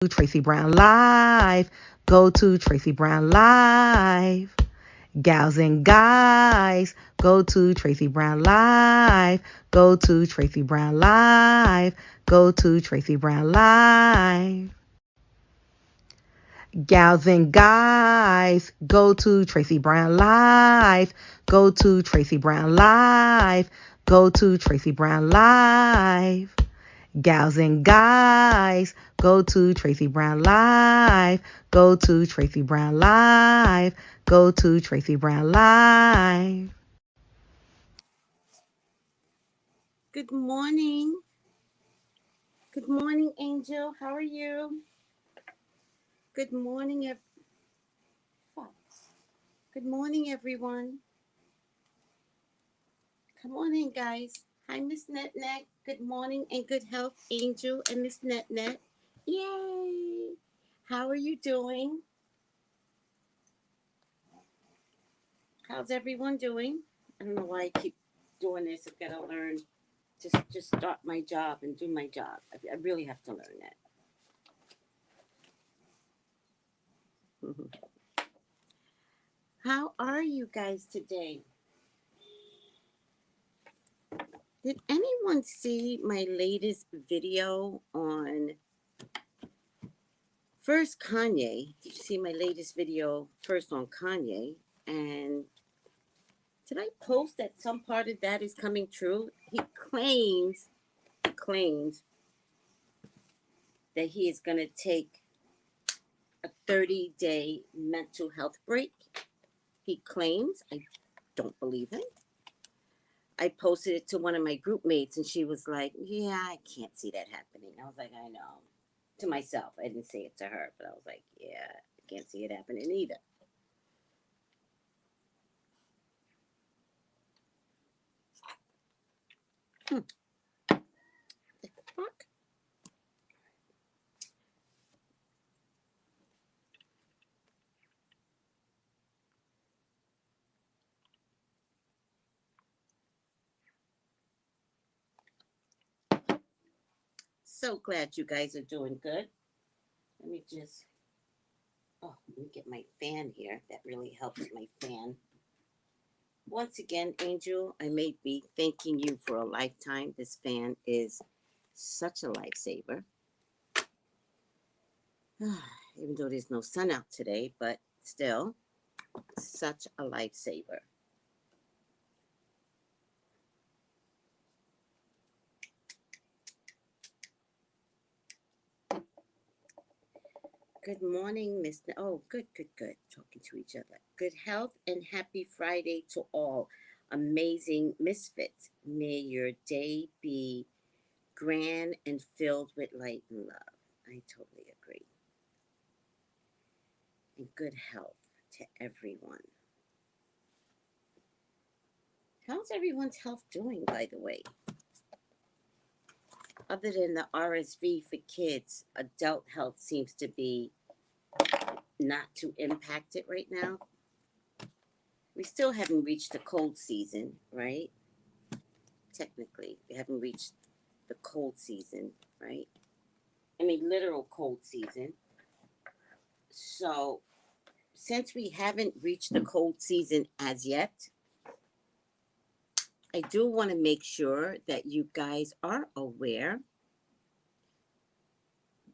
Tracy Brown Live. Go to Tracy Brown Live. Gals and guys, go to Tracy Brown Live. Go to Tracy Brown Live. Go to Tracy Brown Live. Gals and guys, go to Tracy Brown Live. Go to Tracy Brown Live. Go to Tracy Brown Live. Gals and guys, go to Tracy Brown Live. Go to Tracy Brown Live. Go to Tracy Brown Live. Good morning. Good morning, Angel. How are you? Good morning, Good morning, everyone. Come on in, guys. Hi, Miss Net Net. Good morning and good health, Angel and Miss Net Net. Yay! How are you doing? How's everyone doing? I don't know why I keep doing this. I've got to learn to just start my job and do my job. I really have to learn that. How are you guys today? Did anyone see my latest video on first Kanye? Did you see my latest video first on Kanye? And did I post that some part of that is coming true? He claims that he is going to take a 30-day mental health break. He claims. I don't believe him. I posted it to one of my group mates and she was like, yeah, I can't see that happening. I was like, I know. To myself. I didn't say it to her, but I was like, yeah, I can't see it happening either. The fuck? So glad you guys are doing good. Let me just, let me get my fan here. That really helps my fan. Once again, Angel, I may be thanking you for a lifetime. This fan is such a lifesaver. Even though there's no sun out today, but still, such a lifesaver. Good morning, Mr. Oh, good. Talking to each other. Good health and happy Friday to all. Amazing Misfits. May your day be grand and filled with light and love. I totally agree. And good health to everyone. How's everyone's health doing, by the way? Other than the RSV for kids, adult health seems to be not too impacted right now. We still haven't reached the cold season, right? Technically, we haven't reached the cold season, right? I mean, literal cold season. So, since we haven't reached the cold season as yet, I do want to make sure that you guys are aware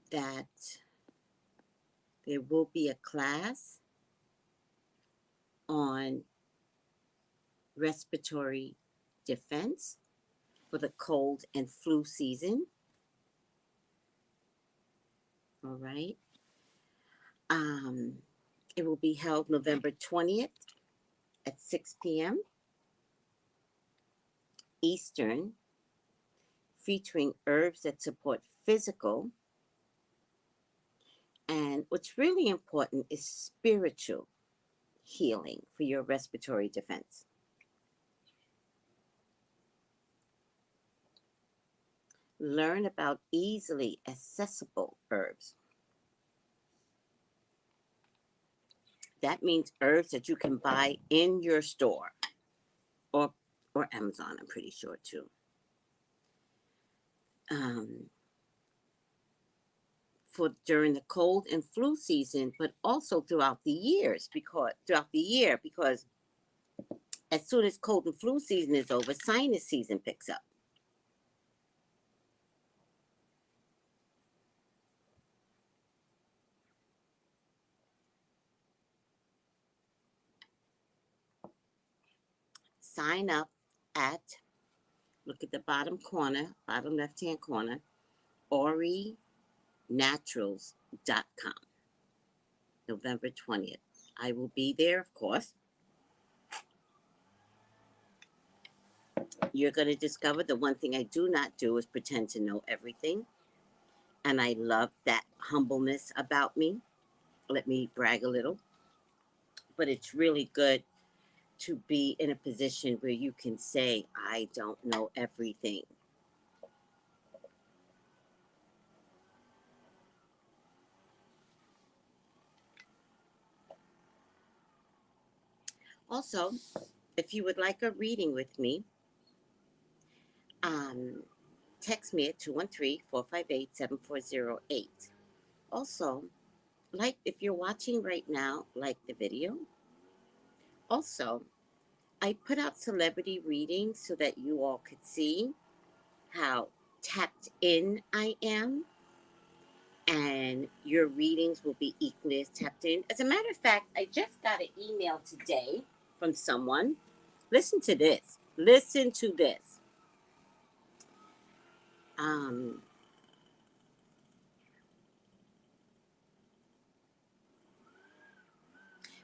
that there will be a class on respiratory defense for the cold and flu season. All right. It will be held November 20th at 6 p.m. Eastern, featuring herbs that support physical. And what's really important is spiritual healing for your respiratory defense. Learn about easily accessible herbs. That means herbs that you can buy in your store or Amazon, I'm pretty sure too. for during the cold and flu season, but also throughout the years because as soon as cold and flu season is over, sinus season picks up. Sign up at, look at the bottom corner, bottom left hand corner, ORUNaturals.com, November 20th. I will be there, of course. You're going to discover the one thing I do not do is pretend to know everything. And I love that humbleness about me. Let me brag a little. But it's really good to be in a position where you can say, I don't know everything. Also, if you would like a reading with me, text me at 213-458-7408. Also, like if you're watching right now, like the video. Also, I put out celebrity readings so that you all could see how tapped in I am, and your readings will be equally as tapped in. As a matter of fact, I just got an email today from someone. Listen to this. Listen to this.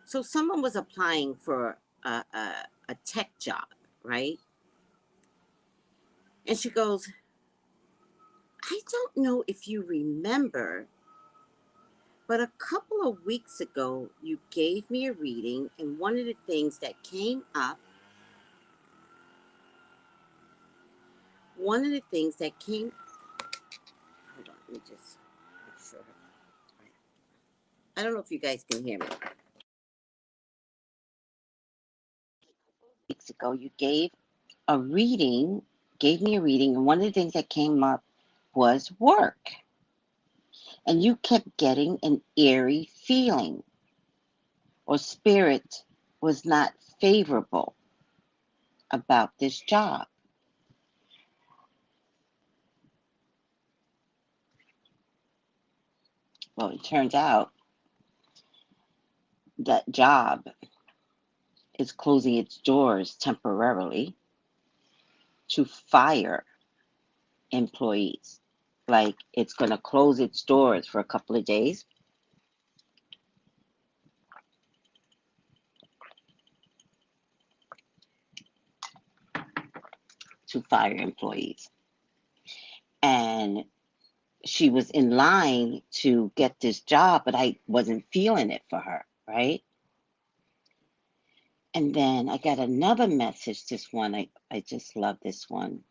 So someone was applying for a tech job, right? And she goes, I don't know if you remember, but a couple of weeks ago, you gave me a reading, and one of the things that came up, hold on, let me just make sure. I don't know if you guys can hear me. Weeks ago, you gave me a reading, and one of the things that came up was work. And you kept getting an eerie feeling, or spirit was not favorable about this job. Well, it turns out that job is closing its doors temporarily to fire employees. Like, it's going to close its doors for a couple of days to fire employees. And she was in line to get this job, but I wasn't feeling it for her, right? And then I got another message, this one, I just love this one.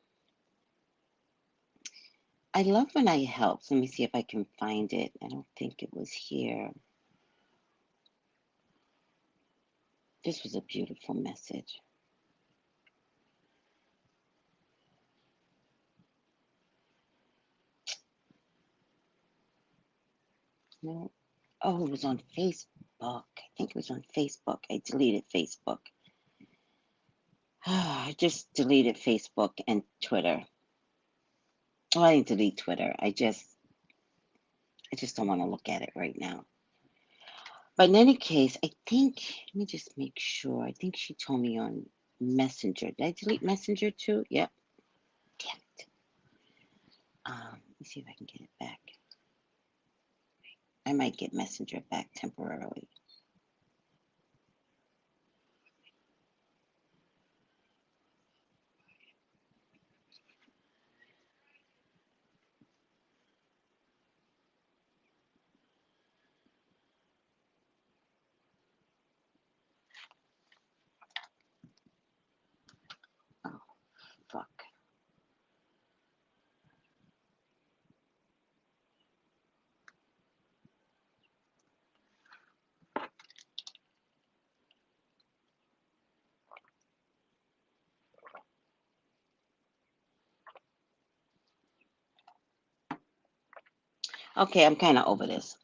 I love when I help. Let me see if I can find it. I don't think it was here. This was a beautiful message. No. Oh, it was on Facebook. I think it was on Facebook. I deleted Facebook. I just deleted Facebook and Twitter. Oh, I didn't delete Twitter. I just don't want to look at it right now. But in any case, I think, let me just make sure. I think she told me on Messenger. Did I delete Messenger too? Yep. Damn it. Let me see if I can get it back. I might get Messenger back temporarily. Oh, fuck. Okay, I'm kind of over this.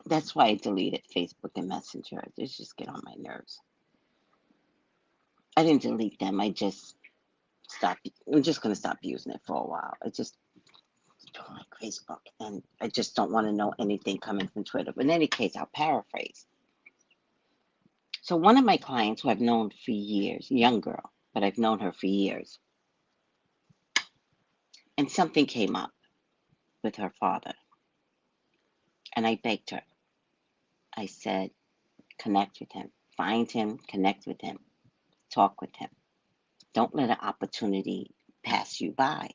That's why I deleted Facebook and Messenger. They just get on my nerves. I didn't delete them. I just stopped. I'm just gonna stop using it for a while. I just don't like Facebook, and I just don't want to know anything coming from Twitter. But in any case, I'll paraphrase. So one of my clients who I've known for years, young girl, but I've known her for years, and something came up with her father, and I begged her. I said, connect with him, find him, connect with him, talk with him. Don't let an opportunity pass you by.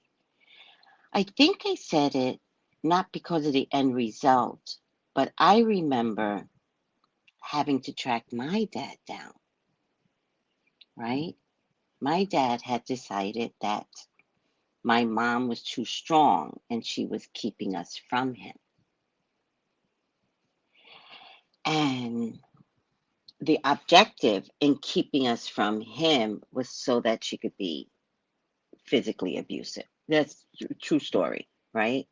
I think I said it not because of the end result, but I remember having to track my dad down, right? My dad had decided that my mom was too strong and she was keeping us from him. And the objective in keeping us from him was so that she could be physically abusive. That's a true story, right?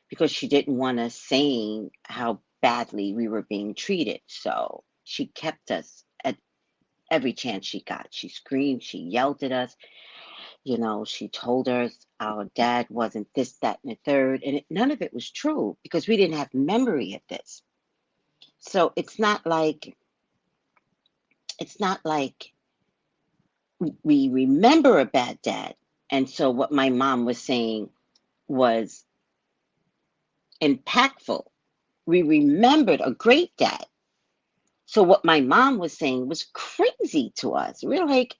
Because she didn't want us saying how badly we were being treated. So she kept us at every chance she got. She screamed, she yelled at us. You know, she told us our dad wasn't this, that, and the third. And none of it was true because we didn't have memory of this. So it's not like we remember a bad dad. And so what my mom was saying was impactful. We remembered a great dad. So what my mom was saying was crazy to us. We were like,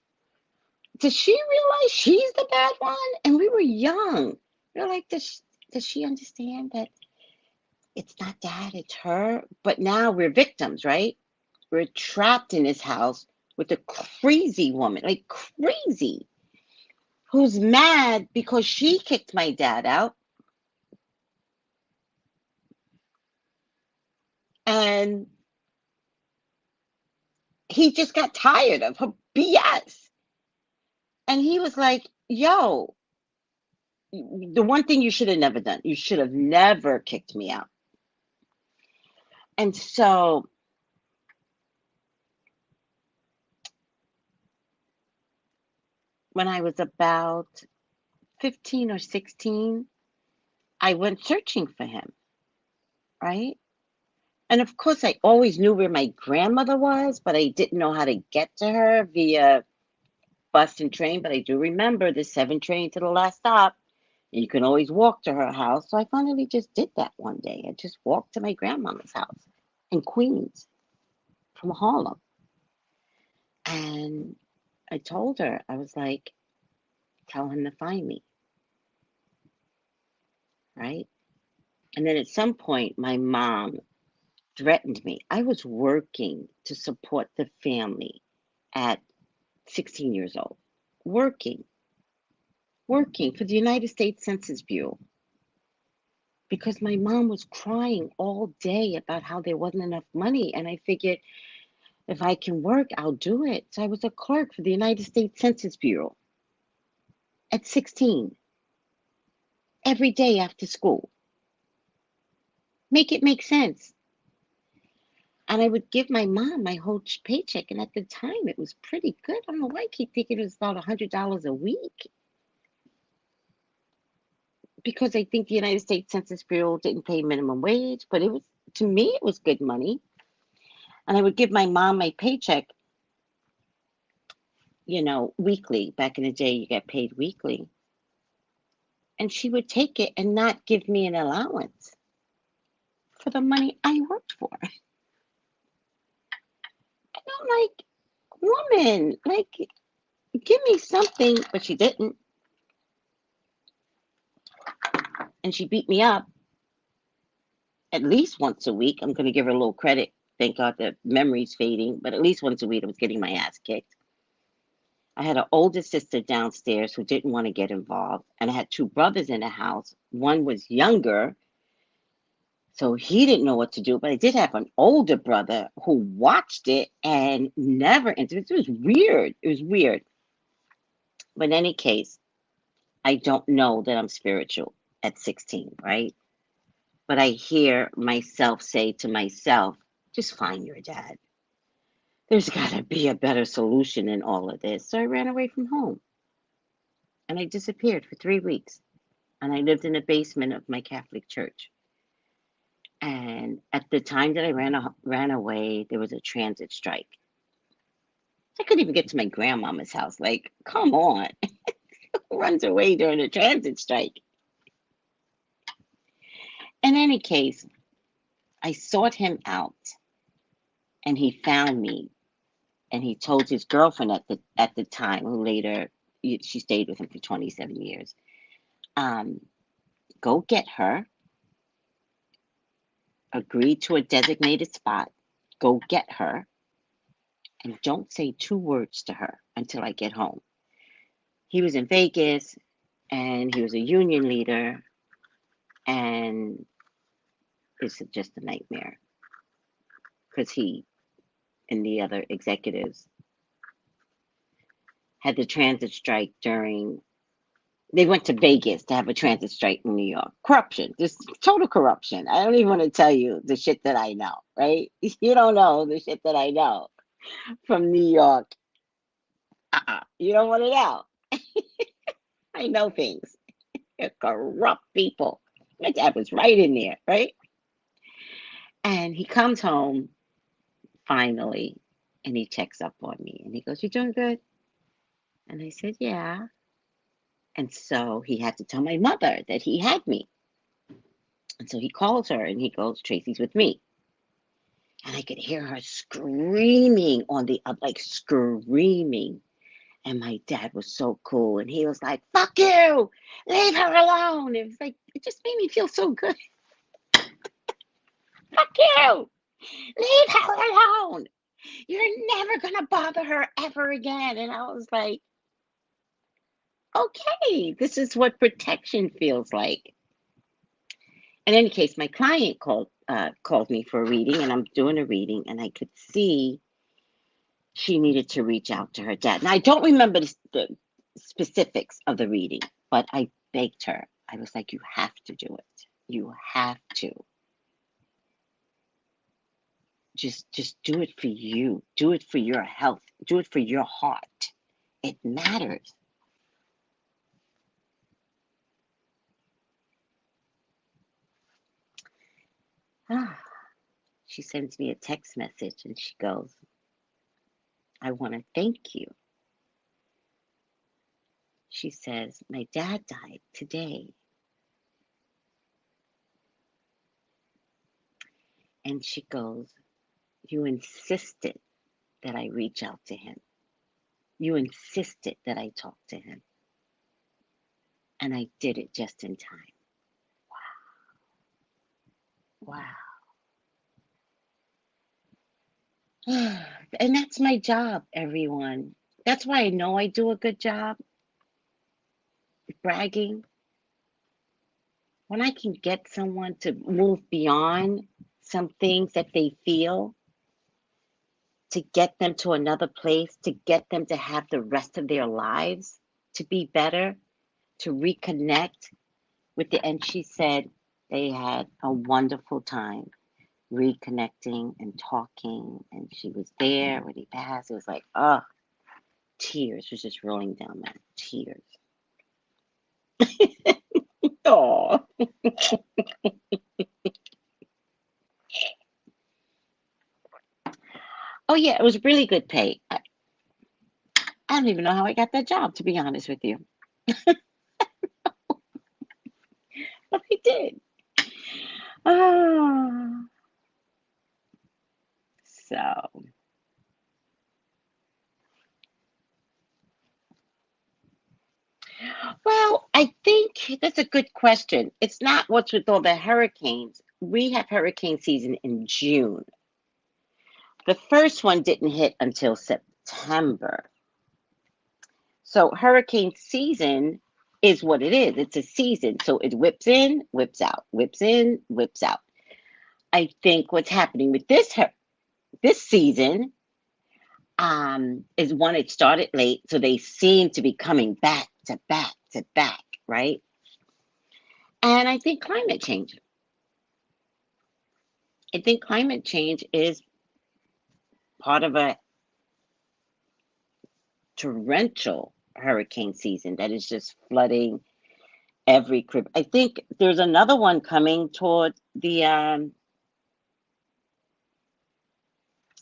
does she realize she's the bad one? And we were young. We were like, does she understand that it's not dad, it's her? But now we're victims, right? We're trapped in this house with a crazy woman, like crazy, who's mad because she kicked my dad out. And he just got tired of her BS. And he was like, yo, the one thing you should have never done, you should have never kicked me out. And so when I was about 15 or 16, I went searching for him, right? And of course, I always knew where my grandmother was, but I didn't know how to get to her via bus and train. But I do remember the 7 train to the last stop. You can always walk to her house. So I finally just did that one day. I just walked to my grandmama's house in Queens from Harlem. And I told her, I was like, tell him to find me, right? And then at some point, my mom threatened me. I was working to support the family at 16 years old, working, working for the United States Census Bureau because my mom was crying all day about how there wasn't enough money. And I figured if I can work, I'll do it. So I was a clerk for the United States Census Bureau at 16, every day after school. Make it make sense. And I would give my mom my whole paycheck. And at the time, it was pretty good. I don't know why I keep thinking it was about $100 a week. Because I think the United States Census Bureau didn't pay minimum wage. But it was, to me, it was good money. And I would give my mom my paycheck, weekly. Back in the day, you got paid weekly. And she would take it and not give me an allowance for the money I worked for. And I'm like, woman, like, give me something. But she didn't. And she beat me up at least once a week. I'm going to give her a little credit. Thank God the memory's fading. But at least once a week, I was getting my ass kicked. I had an older sister downstairs who didn't want to get involved. And I had 2 brothers in the house. One was younger, so he didn't know what to do. But I did have an older brother who watched it and never intervened. It was weird. It was weird. But in any case, I don't know that I'm spiritual at 16, right? But I hear myself say to myself, just find your dad. There's got to be a better solution in all of this. So I ran away from home and I disappeared for 3 weeks. And I lived in the basement of my Catholic church. And at the time that I ran away, there was a transit strike. I couldn't even get to my grandmama's house. Like, come on. Who runs away during a transit strike? In any case, I sought him out and he found me. And he told his girlfriend at the time, who later, she stayed with him for 27 years, go get her, agree to a designated spot, go get her, and don't say 2 words to her until I get home. He was in Vegas, and he was a union leader, and it's just a nightmare. Because he and the other executives had the transit strike during, they went to Vegas to have a transit strike in New York. Corruption, just total corruption. I don't even want to tell you the shit that I know, right? You don't know the shit that I know from New York. You don't want to know. I know things. They're corrupt people. My dad was right in there, right? And he comes home finally and he checks up on me and he goes, "You doing good?" And I said, "Yeah." And so he had to tell my mother that he had me. And so he calls her and he goes, "Tracy's with me." And I could hear her screaming on the up, like screaming. And my dad was so cool. And he was like, "Fuck you, leave her alone." It was like, it just made me feel so good. "Fuck you, leave her alone. You're never going to bother her ever again." And I was like, okay, this is what protection feels like. In any case, my client called me for a reading, and I'm doing a reading, and I could see she needed to reach out to her dad. Now, I don't remember the specifics of the reading, but I begged her. I was like, "You have to do it. You have to. Just do it for you. Do it for your health. Do it for your heart. It matters." She sends me a text message and she goes, "I want to thank you." She says, "My dad died today." And she goes, "You insisted that I reach out to him. You insisted that I talk to him. And I did it just in time." Wow. Wow. And that's my job, everyone. That's why I know I do a good job bragging. When I can get someone to move beyond some things that they feel, to get them to another place, to get them to have the rest of their lives to be better, to reconnect with the, and she said they had a wonderful time reconnecting and talking, and she was there when he passed. It was like, oh, tears was just rolling down my tears. Oh. Oh yeah, it was really good pay. I don't even know how I got that job, to be honest with you, but I did. Ah, so well, I think that's a good question. It's not what's with all the hurricanes. We have hurricane season in June. The first one didn't hit until September. So hurricane season is what it is. It's a season. So it whips in, whips out, whips in, whips out. I think what's happening with this season is one, it started late, so they seem to be coming back to back to back, right? And I think climate change. I think climate change is part of a torrential hurricane season that is just flooding every crib. I think there's another one coming toward the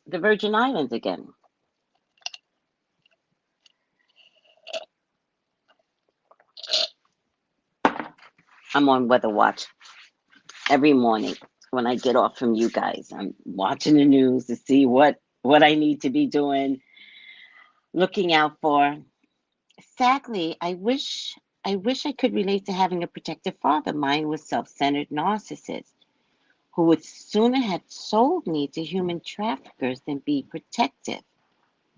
Virgin Islands again. I'm on weather watch every morning when I get off from you guys. I'm watching the news to see what I need to be doing, looking out for. Sadly, I wish I could relate to having a protective father. Mine was self-centered narcissist who would sooner have sold me to human traffickers than be protective.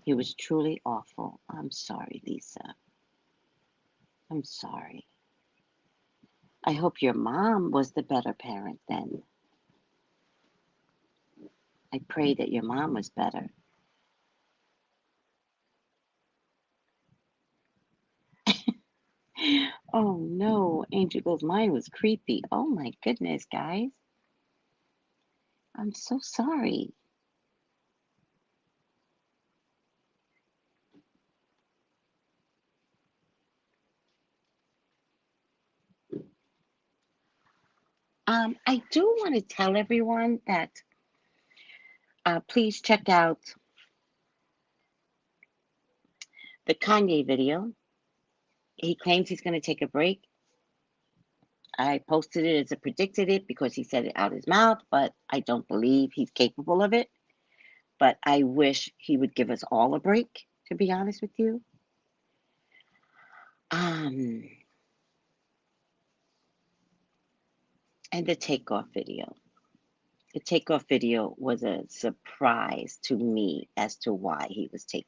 He was truly awful. I'm sorry, Lisa. I'm sorry. I hope your mom was the better parent then. I pray that your mom was better. Oh no, Angel goes, mine was creepy. Oh my goodness, guys. I'm so sorry. I do want to tell everyone that please check out the Kanye video. He claims he's going to take a break. I posted it as I predicted it because he said it out his mouth, but I don't believe he's capable of it. But I wish he would give us all a break, to be honest with you. And the takeoff video. The takeoff video was a surprise to me as to why he was taken.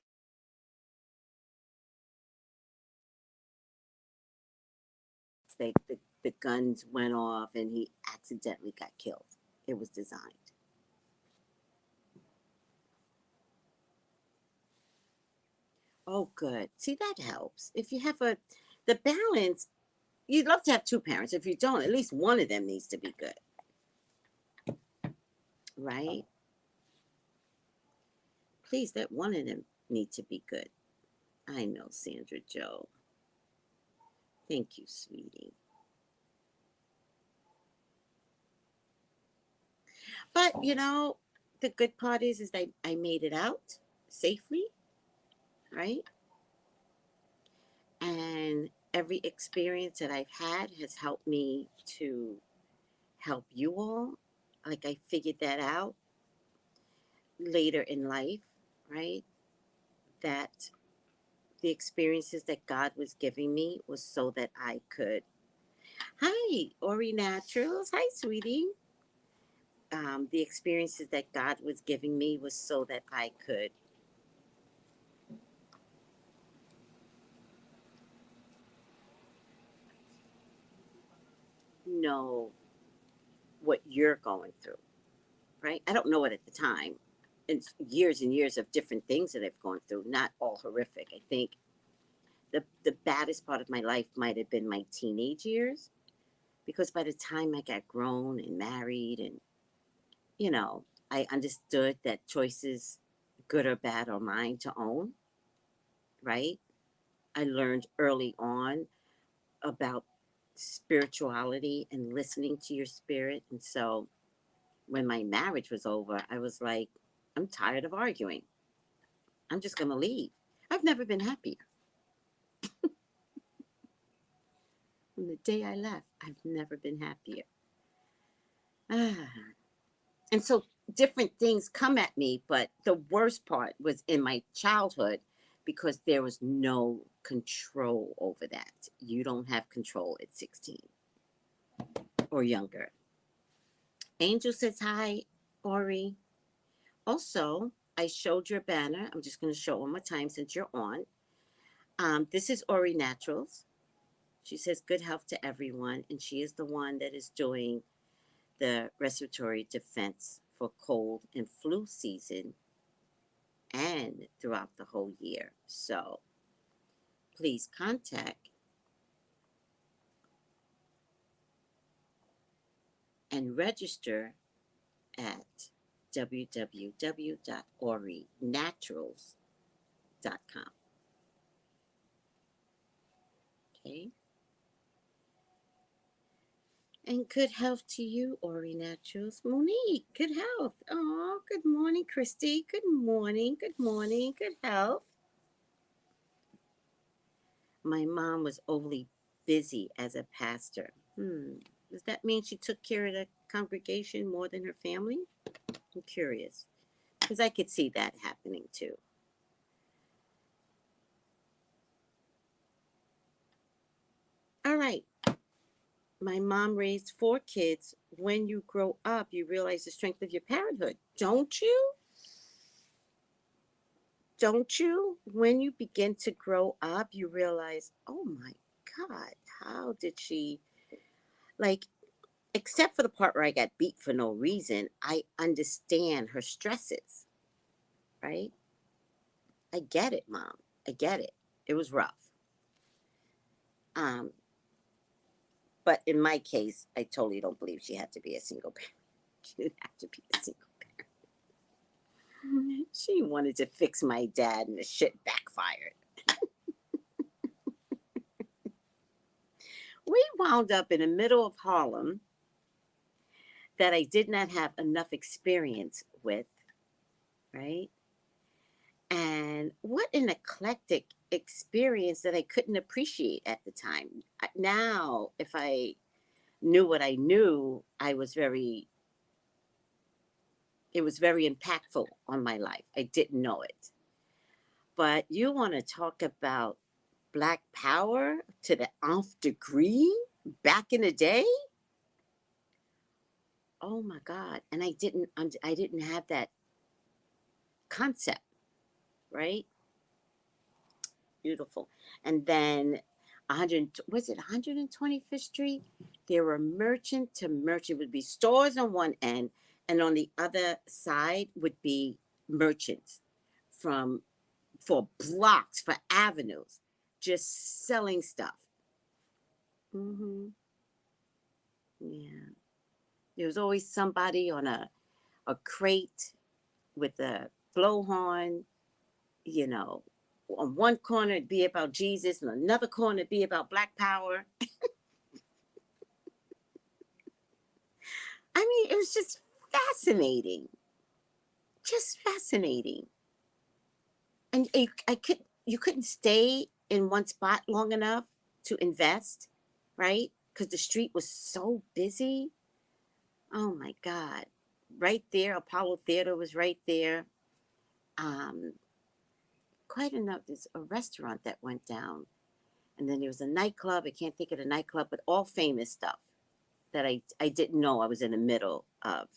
The guns went off and he accidentally got killed. It was designed. Oh, good. See, that helps. If you have the balance, you'd love to have two parents. If you don't, at least one of them needs to be good. Right? Please, that one of them need to be good. I know, Sandra Joe. Thank you, sweetie. But the good part is that I made it out safely, right? And every experience that I've had has helped me to help you all. Like I figured that out later in life, right? That the experiences that God was giving me was so that I could. Hi, Ori Naturals. Hi, sweetie. The experiences that God was giving me was so that I could know what you're going through, right? I don't know it at the time. It's years and years of different things that I've gone through, not all horrific. I think the baddest part of my life might have been my teenage years because by the time I got grown and married and, I understood that choices, good or bad, are mine to own, right? I learned early on about spirituality and listening to your spirit. And so when my marriage was over, I was like, I'm tired of arguing. I'm just going to leave. I've never been happier. From the day I left, I've never been happier. Ah. And so different things come at me, but the worst part was in my childhood because there was no control over that. You don't have control at 16 or younger. Angel says hi, Ori. Also, I showed your banner. I'm just going to show it one more time since you're on. This is Ori Naturals. She says good health to everyone, and she is the one that is doing the respiratory defense for cold and flu season and throughout the whole year. So please contact and register at www.orinaturals.com. Okay. And good health to you, Ori Naturals. Monique, good health. Oh, good morning, Christy. Good morning. Good morning. Good health. My mom was overly busy as a pastor. Does that mean she took care of the congregation more than her family? I'm curious. Because I could see that happening too. All right. My mom raised 4 kids. When you grow up, you realize the strength of your parenthood. Don't you? Don't you? When you begin to grow up, you realize, oh my God, how did she, like, except for the part where I got beat for no reason, I understand her stresses, right? I get it, Mom. I get it. It was rough. Um, but in my case, I totally don't believe she had to be a single parent. She didn't have to be a single parent. She wanted to fix my dad, and the shit backfired. We wound up in the middle of Harlem that I did not have enough experience with, right? And what an eclectic experience that I couldn't appreciate at the time. Now, if I knew what I knew, it was very impactful on my life. I didn't know it. But you want to talk about Black power to the nth degree back in the day? Oh my God. And I didn't have that concept, right? Beautiful. And then 125th Street? There were merchant to merchant, would be stores on one end, and on the other side would be merchants from for blocks, for avenues, just selling stuff. Mm-hmm. Yeah. There was always somebody on a crate with a blowhorn, you know. On one corner it'd be about Jesus, and another corner it'd be about Black power. I mean, it was just fascinating. Just fascinating. And you couldn't stay in one spot long enough to invest, right? Because the street was so busy. Oh my God. Right there, Apollo Theater was right there. Um, Quite enough. There's a restaurant that went down. And then there was a nightclub. I can't think of the nightclub, but all famous stuff that I didn't know I was in the middle of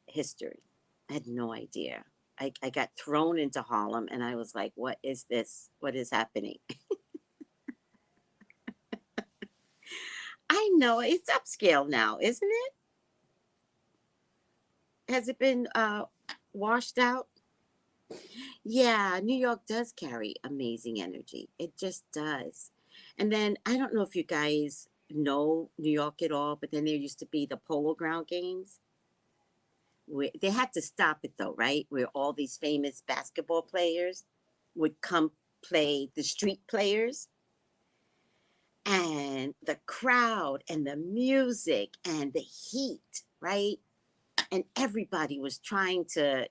history. I had no idea. I got thrown into Harlem and I was like, what is this? What is happening? I know it's upscale now, isn't it? Has it been washed out? Yeah, New York does carry amazing energy. It just does. And then I don't know if you guys know New York at all, but then there used to be the Polo Ground games. They had to stop it though, right? Where all these famous basketball players would come play the street players, and the crowd and the music and the heat, right? And everybody was trying to,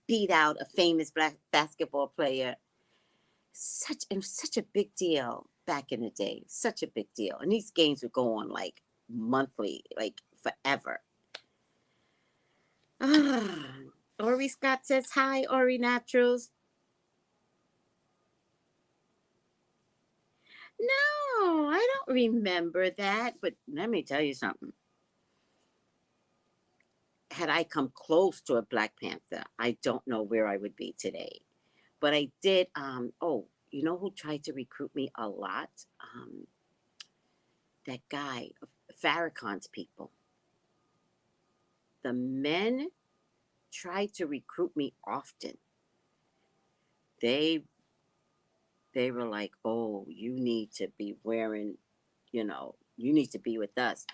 beat out a famous black basketball player. Such a big deal back in the day. Such a big deal. And these games would go on like monthly, like forever. Ah, Ori Scott says hi, Ori Naturals. No, I don't remember that. But let me tell you something. Had I come close to a Black Panther, I don't know where I would be today. But I did. You know who tried to recruit me a lot? That guy, Farrakhan's people. The men tried to recruit me often. They they were like, "Oh, you need to be wearing, you need to be with us."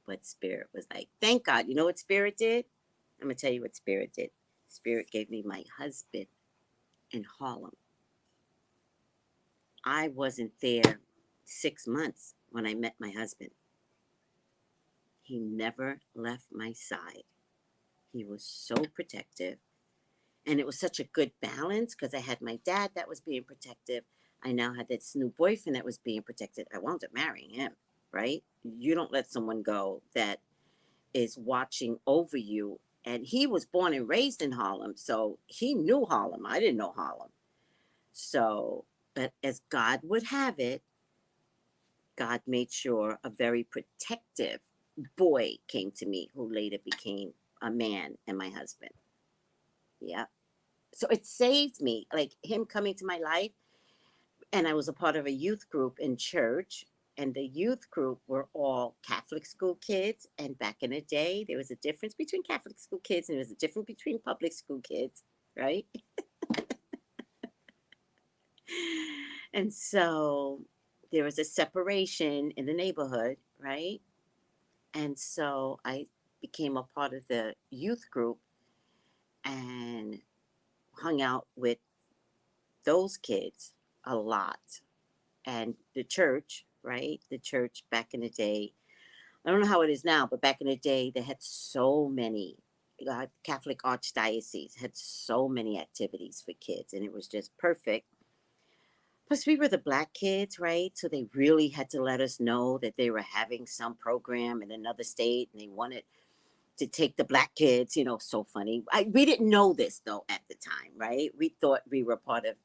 But Spirit was like, thank God. You know what Spirit did? I'm going to tell you what Spirit did. Spirit gave me my husband in Harlem. I wasn't there 6 months when I met my husband. He never left my side. He was so protective. And it was such a good balance because I had my dad that was being protective. I now had this new boyfriend that was being protected. I wound up marrying him, right? You don't let someone go that is watching over you. And he was born and raised in Harlem, so he knew Harlem. I didn't know Harlem. So, but as God would have it, God made sure a very protective boy came to me who later became a man and my husband. Yeah. So it saved me, like him coming to my life. And I was a part of a youth group in church. And the youth group were all Catholic school kids. And back in the day, there was a difference between Catholic school kids and there was a difference between public school kids, right? And so there was a separation in the neighborhood, right? And so I became a part of the youth group and hung out with those kids a lot. And the church, right? The church back in the day, I don't know how it is now, but back in the day, they had so many, Catholic Archdiocese had so many activities for kids, and it was just perfect. Plus, we were the black kids, right? So they really had to let us know that they were having some program in another state, and they wanted to take the black kids, so funny. We didn't know this, though, at the time, right? We thought we were part of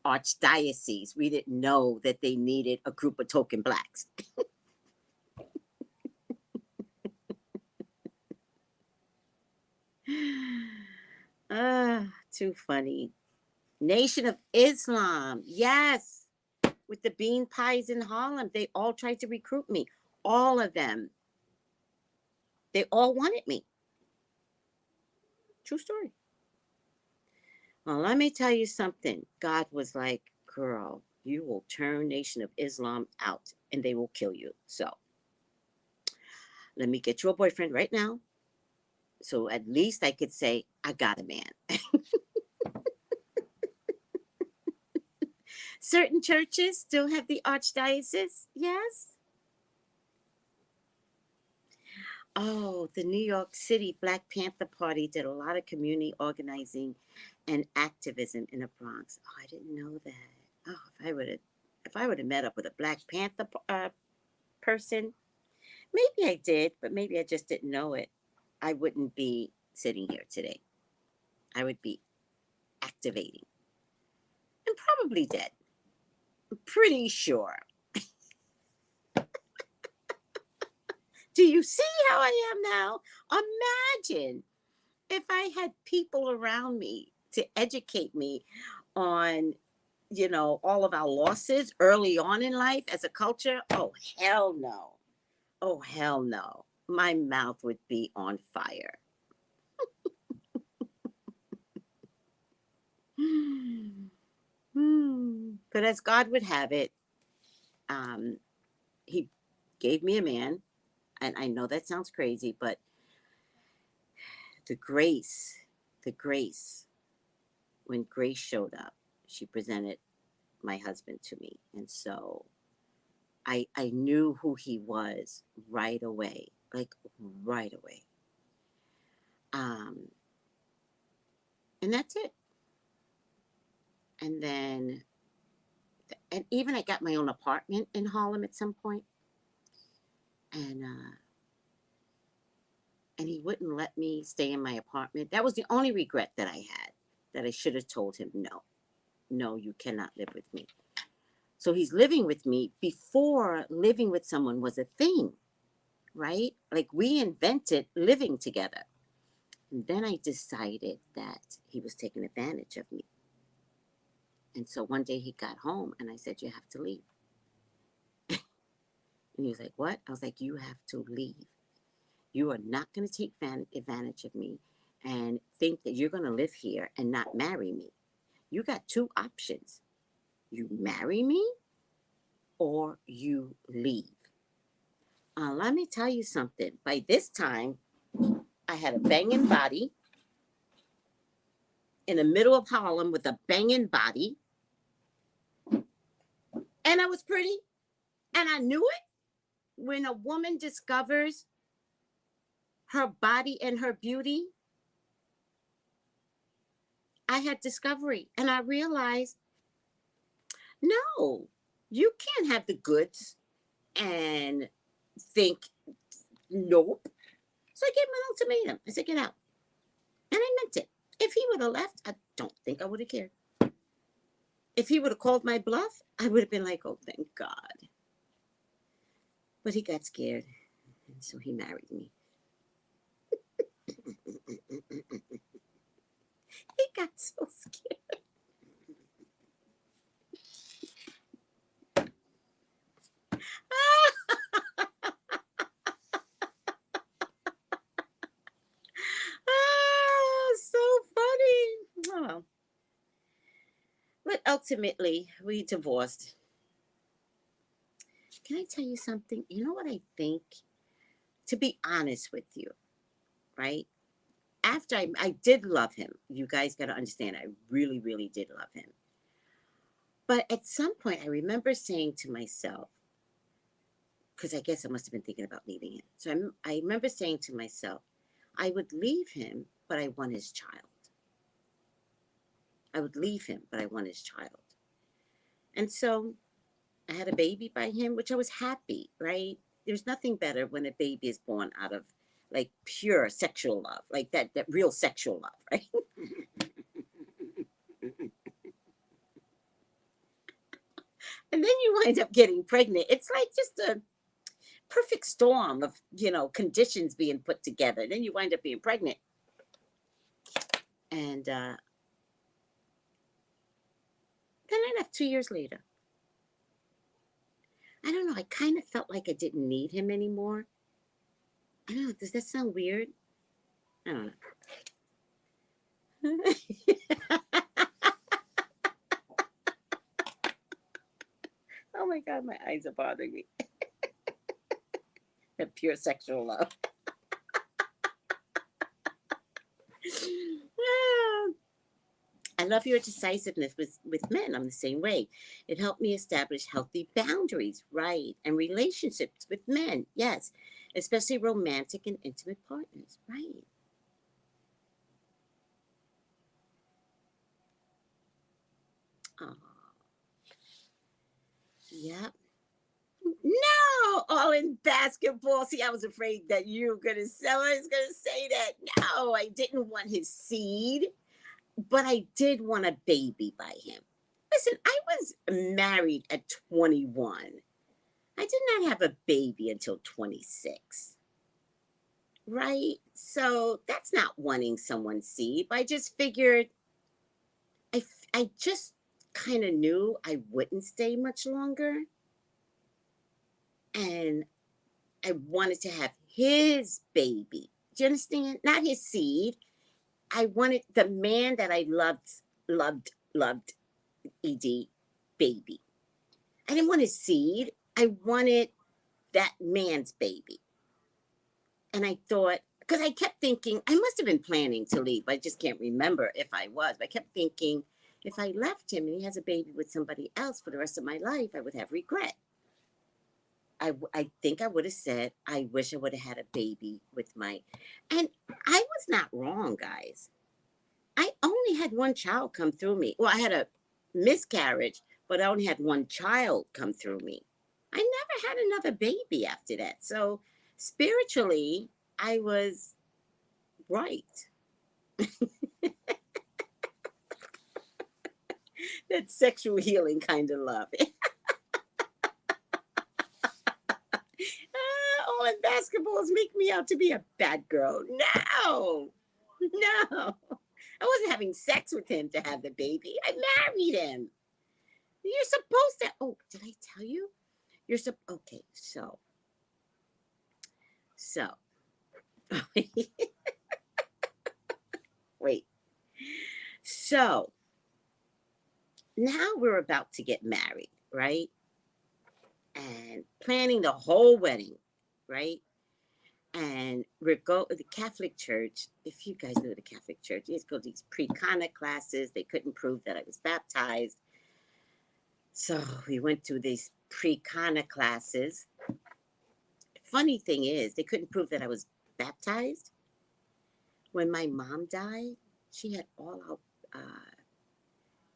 Archdiocese. We didn't know that they needed a group of token blacks. Too funny. Nation of Islam. Yes. With the bean pies in Harlem. They all tried to recruit me. All of them. They all wanted me. True story. Well, let me tell you something. God was like, girl, you will turn Nation of Islam out and they will kill you. So let me get you a boyfriend right now. So at least I could say, I got a man. Certain churches still have the archdiocese. Yes. Oh, the New York City Black Panther Party did a lot of community organizing and activism in the Bronx. Oh, I didn't know that. Oh, if I would have met up with a Black Panther person, maybe I did, but maybe I just didn't know it. I wouldn't be sitting here today. I would be activating and probably dead. I'm pretty sure. Do you see how I am now? Imagine if I had people around me to educate me on, all of our losses early on in life as a culture. Oh, hell no. Oh, hell no. My mouth would be on fire. But as God would have it, he gave me a man. And I know that sounds crazy, but the grace, the grace, when Grace showed up, she presented my husband to me. And so I knew who he was right away, like right away. And that's it. And then, and even I got my own apartment in Harlem at some point. And he wouldn't let me stay in my apartment. That was the only regret that I had, that I should have told him, no, you cannot live with me. So he's living with me before living with someone was a thing, right? Like we invented living together. And then I decided that he was taking advantage of me. And so one day he got home and I said, you have to leave. And he was like, what? I was like, you have to leave. You are not going to take advantage of me and think that you're going to live here and not marry me. You got two options. You marry me or you leave. Let me tell you something. By this time, I had a banging body in the middle of Harlem with a banging body. And I was pretty. And I knew it. When a woman discovers her body and her beauty, I had discovery. And I realized, no, you can't have the goods and think, nope. So I gave him an ultimatum. I said, get out. And I meant it. If he would have left, I don't think I would have cared. If he would have called my bluff, I would have been like, oh, thank God. But he got scared, and so he married me. He got so scared. So funny. Oh. But ultimately, we divorced. Can I tell you something? You know what I think? To be honest with you, right? After I did love him. You guys got to understand, I really, really did love him. But at some point, I remember saying to myself, because I guess I must have been thinking about leaving him. So I remember saying to myself, I would leave him, but I want his child. I would leave him, but I want his child. And so I had a baby by him, which I was happy, right? There's nothing better when a baby is born out of like pure sexual love, like that real sexual love, right? And then you wind up getting pregnant. It's like just a perfect storm of, conditions being put together. Then you wind up being pregnant. And then I left 2 years later. I don't know. I kind of felt like I didn't need him anymore. I don't know. Does that sound weird? I don't know. Oh my God, my eyes are bothering me. That pure sexual love. I love your decisiveness with men. I'm the same way. It helped me establish healthy boundaries, right? And relationships with men, yes. Especially romantic and intimate partners, right? Oh, yep. No, all in basketball. See, I was afraid that you were going to say that. No, I didn't want his seed, but I did want a baby by him. Listen, I was married at 21. I did not have a baby until 26. Right? So that's not wanting someone's seed. I just figured, I just kind of knew I wouldn't stay much longer. And I wanted to have his baby. Do you understand? Not his seed. I wanted the man that I loved, ED, baby. I didn't want his seed. I wanted that man's baby. And I thought, because I kept thinking, I must have been planning to leave. I just can't remember if I was. But I kept thinking, if I left him and he has a baby with somebody else for the rest of my life, I would have regret. I think I would have said, I wish I would have had a baby with my... And I was not wrong, guys. I only had one child come through me. Well, I had a miscarriage, but I only had one child come through me. I never had another baby after that. So spiritually, I was right. That sexual healing kind of love. All in basketballs make me out to be a bad girl. No. I wasn't having sex with him to have the baby. I married him. You're supposed to... Oh, did I tell you? Okay, so. Wait. So, now we're about to get married, right? And planning the whole wedding, right? And we're the Catholic Church. If you guys knew the Catholic Church, you had to go to these pre-cana classes. They couldn't prove that I was baptized, so we went to these pre-cana classes. Funny thing is, they couldn't prove that I was baptized. When my mom died, she had all our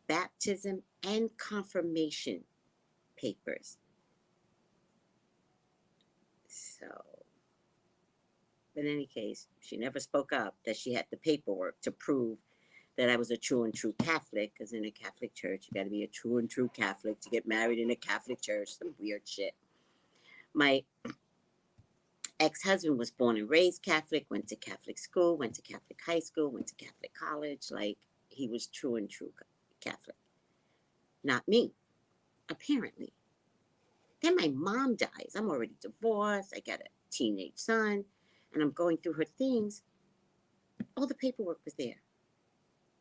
baptism and confirmation papers. So, in any case, she never spoke up that she had the paperwork to prove that I was a true and true Catholic, because in a Catholic church, you got to be a true and true Catholic to get married in a Catholic church. Some weird shit. My ex-husband was born and raised Catholic, went to Catholic school, went to Catholic high school, went to Catholic college. Like, he was true and true Catholic. Not me, apparently. Then my mom dies. I'm already divorced. I got a teenage son, and I'm going through her things. All the paperwork was there.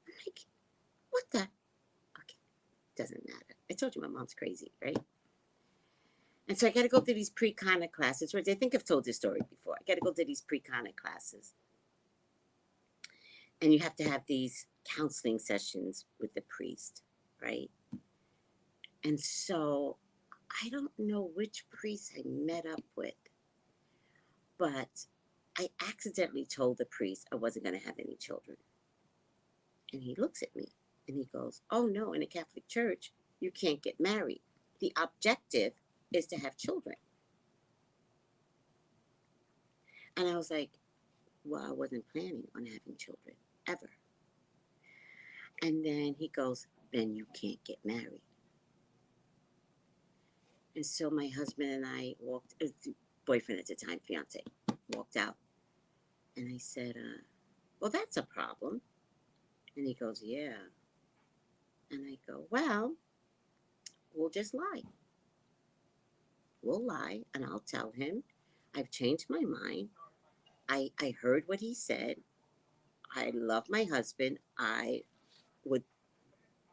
I'm like, what the? Okay, doesn't matter. I told you my mom's crazy, right? And so I got to go through these pre-cana classes, which I think I've told this story before. I got to go through these pre-cana classes. And you have to have these counseling sessions with the priest, right? And so I don't know which priest I met up with, but I accidentally told the priest I wasn't going to have any children. And he looks at me and he goes, oh no, in a Catholic church, you can't get married. The objective is to have children. And I was like, well, I wasn't planning on having children, ever. And then he goes, then you can't get married. And so my husband and I walked, boyfriend at the time, fiance, walked out. And I said, well, that's a problem. And he goes, yeah. And I go, well, we'll just lie. We'll lie, and I'll tell him I've changed my mind. I heard what he said. I love my husband. I would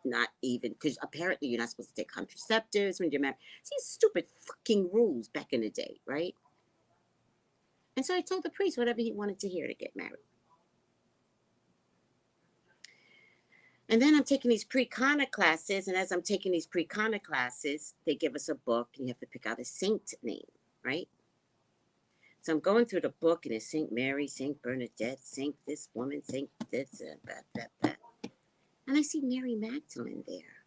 not even, because apparently you're not supposed to take contraceptives when you're married. These stupid fucking rules back in the day, right? And so I told the priest whatever he wanted to hear to get married. And then I'm taking these pre-cana classes, and as I'm taking these pre-cana classes, they give us a book, and you have to pick out a saint name, right? So I'm going through the book, and it's Saint Mary, Saint Bernadette, Saint this woman, Saint this, that. And I see Mary Magdalene there.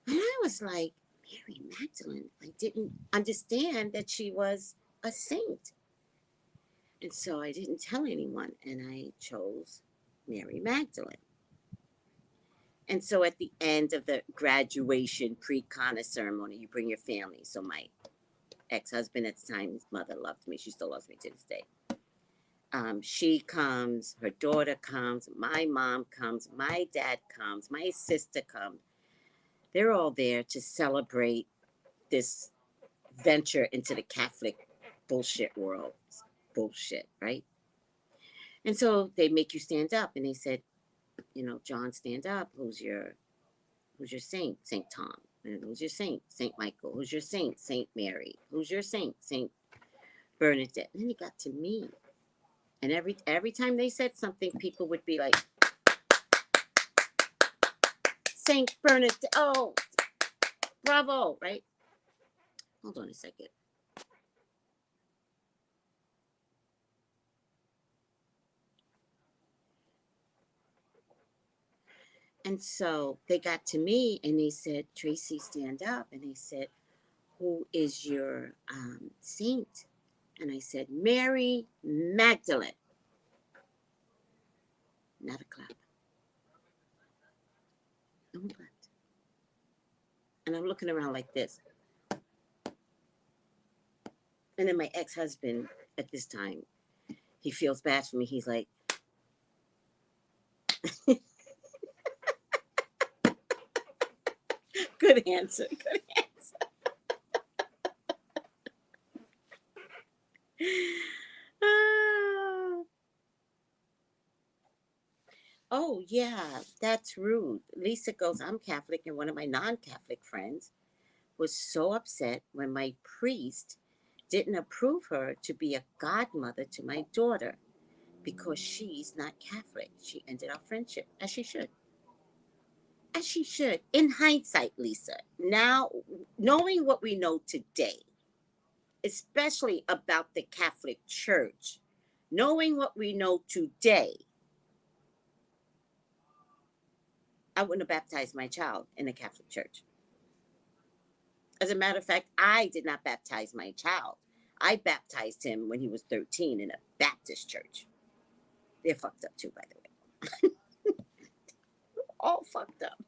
And I was like, Mary Magdalene? I didn't understand that she was a saint. And so I didn't tell anyone, and I chose Mary Magdalene. And so at the end of the graduation pre-cana ceremony, you bring your family. So my ex-husband at the time, his mother loved me. She still loves me to this day. She comes, her daughter comes, my mom comes, my dad comes, my sister comes. They're all there to celebrate this venture into the Catholic bullshit world. It's bullshit, right? And so they make you stand up, and they said, you know, John, stand up. Who's your saint? Saint Tom. And who's your saint? Saint Michael. Who's your saint? Saint Mary. Who's your saint? Saint Bernadette. And then he got to me. And every time they said something, people would be like, Saint Bernadette. Oh, bravo, right? Hold on a second. And so they got to me and they said, Tracy, stand up. And they said, who is your saint? And I said, Mary Magdalene. Not a clap. No one clapped. And I'm looking around like this. And then my ex-husband at this time, he feels bad for me. He's like, good answer. Good answer. Oh, yeah, that's rude. Lisa goes, I'm Catholic, and one of my non-Catholic friends was so upset when my priest didn't approve her to be a godmother to my daughter because she's not Catholic. She ended our friendship, as she should. As she should. In hindsight, Lisa, now knowing what we know today, especially about the Catholic Church, knowing what we know today, I wouldn't have baptized my child in the Catholic Church. As a matter of fact, I did not baptize my child. I baptized him when he was 13 in a Baptist church. They're fucked up too, by the way. All fucked up.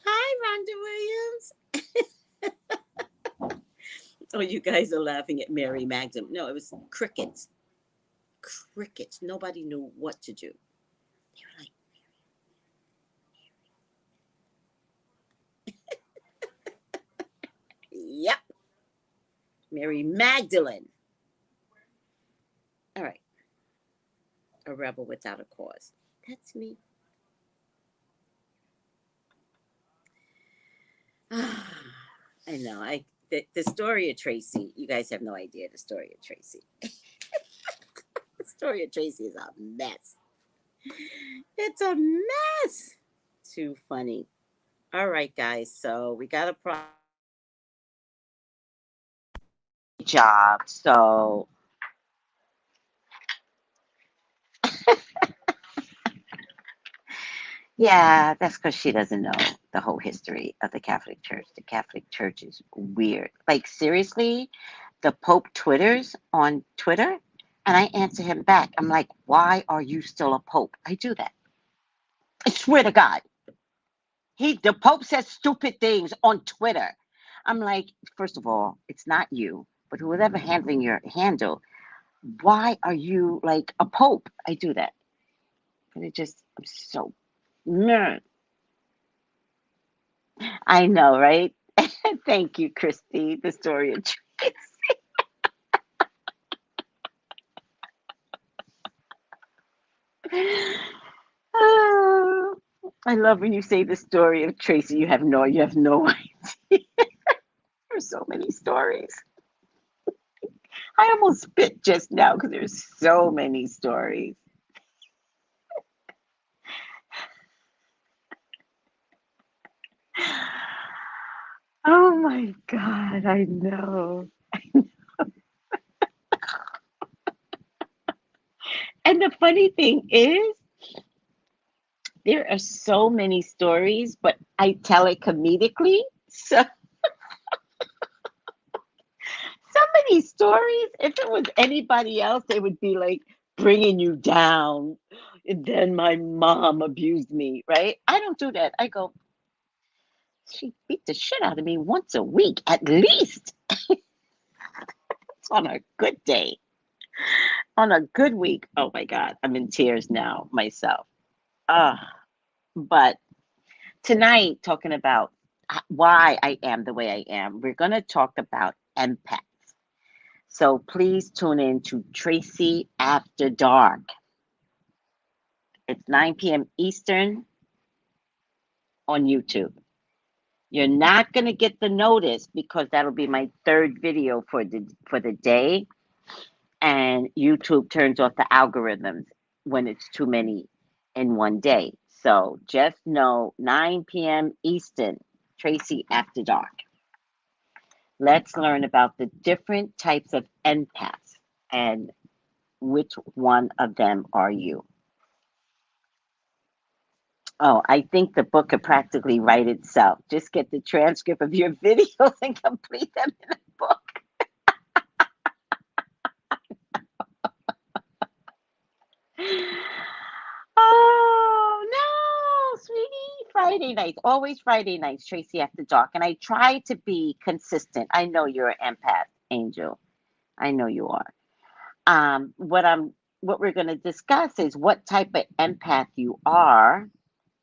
Hi, Rhonda Williams. Oh, you guys are laughing at Mary Magdalene. No, it was crickets. Crickets. Nobody knew what to do. They were like, yep. Mary Magdalene. All right. A rebel without a cause. That's me. I know. The story of Tracy, you guys have no idea the story of Tracy. The story of Tracy is a mess. It's a mess. Too funny. All right, guys. So we got a job. So yeah, that's because she doesn't know the whole history of the Catholic Church. The Catholic Church is weird. Like, seriously, the Pope twitters on Twitter, and I answer him back. I'm like, why are you still a Pope? I do that. I swear to God. The Pope says stupid things on Twitter. I'm like, first of all, it's not you, but whoever handling your handle, why are you like a Pope? I do that. And I'm so nerd. I know, right? Thank you, Christy. The story of Tracy. Oh, I love when you say the story of Tracy. You have no idea. There's so many stories. I almost spit just now because there's so many stories. Oh my God, I know. And the funny thing is, there are so many stories, but I tell it comedically. So some of these stories, if it was anybody else, they would be like bringing you down. And then my mom abused me, right? I don't do that. I go, she beat the shit out of me once a week, at least. It's on a good day. On a good week. Oh my God, I'm in tears now myself. But tonight, talking about why I am the way I am, we're going to talk about empaths. So please tune in to Tracy After Dark. It's 9 p.m. Eastern on YouTube. You're not going to get the notice because that'll be my third video for the day. And YouTube turns off the algorithms when it's too many in one day. So just know 9 p.m. Eastern, Tracy After Dark. Let's learn about the different types of empaths and which one of them are you. Oh, I think the book could practically write itself. Just get the transcript of your videos and complete them in a book. Oh, no, sweetie. Friday nights, always Friday nights, Tracy After Dark. And I try to be consistent. I know you're an empath, Angel. I know you are. What we're going to discuss is what type of empath you are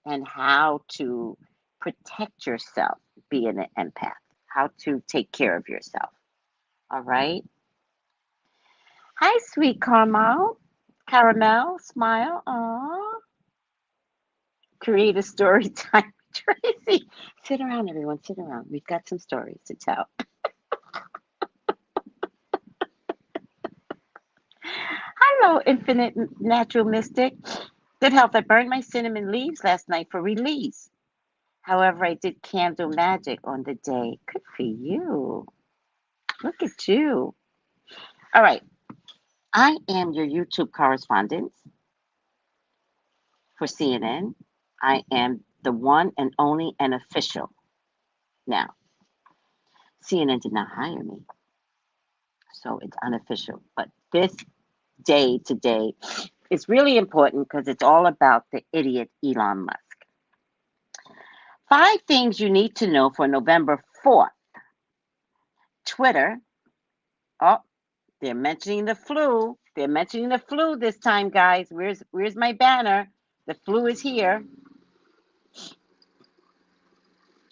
and how to protect yourself being an empath, how to take care of yourself. All right. Hi, sweet Caramel, smile. Aww. Create a story time. Tracy, sit around, everyone. Sit around. We've got some stories to tell. Hello, infinite natural mystic. Good health. I burned my cinnamon leaves last night for release. However, I did candle magic on the day. Good for you. Look at you. All right. I am your YouTube correspondent for CNN. I am the one and only and official. Now, CNN did not hire me, so it's unofficial. But this day today is really important because it's all about the idiot Elon Musk. 5 things you need to know for November 4th. Twitter. Oh, they're mentioning the flu. They're mentioning the flu this time, guys. Where's my banner? The flu is here.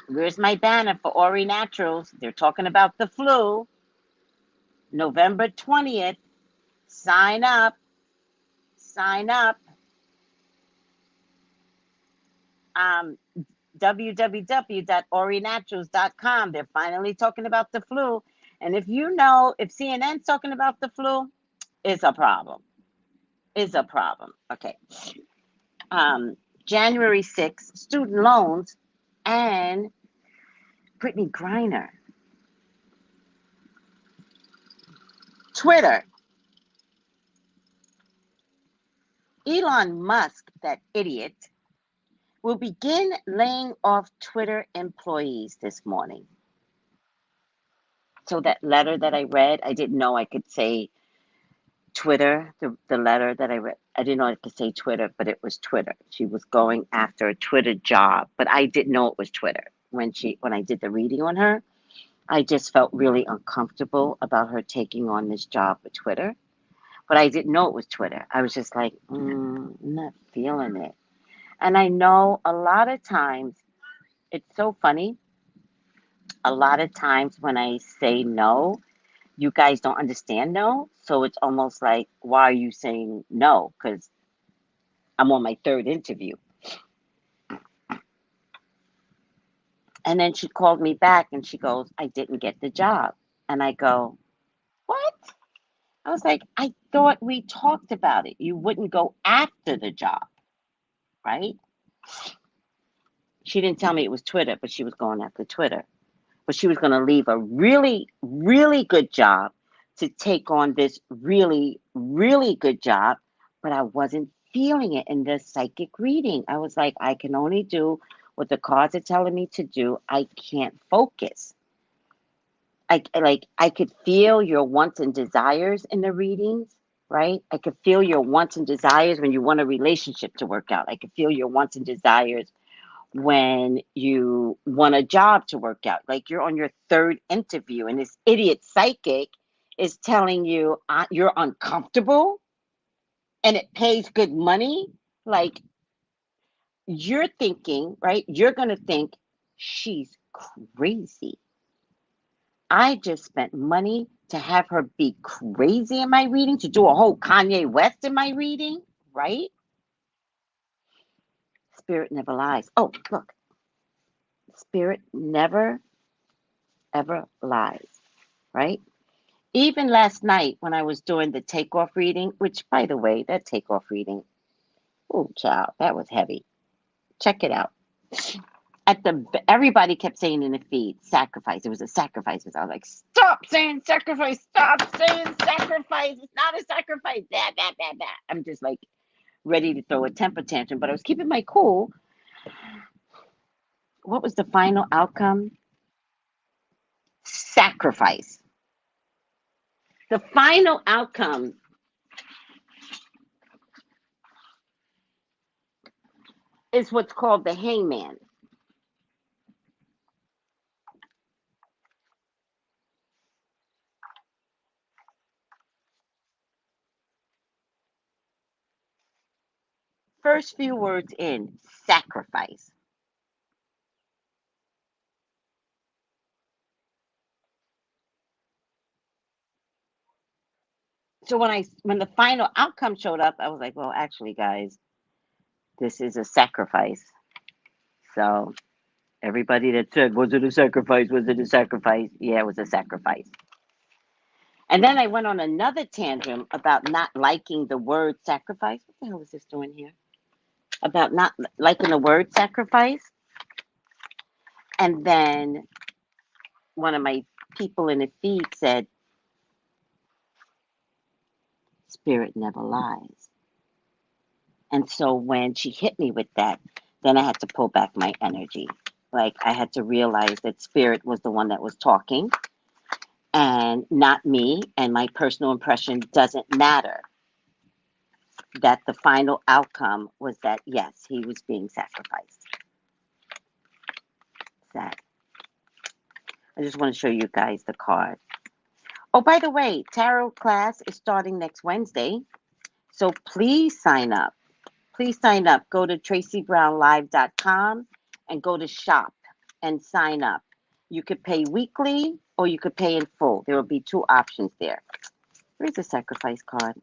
Where's my banner for Ori Naturals? They're talking about the flu. November 20th. Sign up. Sign up. www.orinaturals.com. They're finally talking about the flu. And if CNN's talking about the flu, it's a problem. It's a problem. Okay. January 6th, student loans and Brittany Griner. Twitter. Elon Musk, that idiot, will begin laying off Twitter employees this morning. So that letter that I read, I didn't know I could say Twitter, the letter that I read. I didn't know I could say Twitter, but it was Twitter. She was going after a Twitter job, but I didn't know it was Twitter. When I did the reading on her, I just felt really uncomfortable about her taking on this job with Twitter. But I didn't know it was Twitter. I was just like, I'm not feeling it. And I know a lot of times, it's so funny. A lot of times when I say no, you guys don't understand no. So it's almost like, why are you saying no? Because I'm on my 3rd interview. And then she called me back and she goes, I didn't get the job. And I go, what? I was like, I thought we talked about it. You wouldn't go after the job, right? She didn't tell me it was Twitter, but she was going after Twitter. But she was going to leave a really, really good job to take on this really, really good job. But I wasn't feeling it in the psychic reading. I was like, I can only do what the cards are telling me to do. I can't focus. I could feel your wants and desires in the readings, right? I could feel your wants and desires when you want a relationship to work out. I could feel your wants and desires when you want a job to work out. Like you're on your 3rd interview and this idiot psychic is telling you you're uncomfortable and it pays good money. Like you're thinking, right? You're going to think she's crazy. I just spent money to have her be crazy in my reading, to do a whole Kanye West in my reading, right? Spirit never lies. Oh, look. Spirit never, ever lies, right? Even last night when I was doing the takeoff reading, which, by the way, that takeoff reading, oh, child, that was heavy. Check it out. Everybody kept saying in the feed, sacrifice. It was a sacrifice. I was like, stop saying sacrifice. Stop saying sacrifice. It's not a sacrifice. That. I'm just like ready to throw a temper tantrum, but I was keeping my cool. What was the final outcome? Sacrifice. The final outcome is what's called the hangman. First few words in, sacrifice. So when the final outcome showed up, I was like, well, actually, guys, this is a sacrifice. So Everybody that said, was it a sacrifice? Was it a sacrifice? Yeah, it was a sacrifice. And then I went on another tantrum about not liking the word sacrifice. What the hell is this doing here? About not liking the word sacrifice. And then one of my people in the feed said, spirit never lies. And so when she hit me with that, then I had to pull back my energy. Like I had to realize that spirit was the one that was talking and not me, and my personal impression doesn't matter. That the final outcome was that, yes, he was being sacrificed. That. I just want to show you guys the card. Oh, by the way, tarot class is starting next Wednesday. So please sign up. Please sign up. Go to TracyBrownLive.com and go to shop and sign up. You could pay weekly or you could pay in full. There will be two options there. Where's the sacrifice card?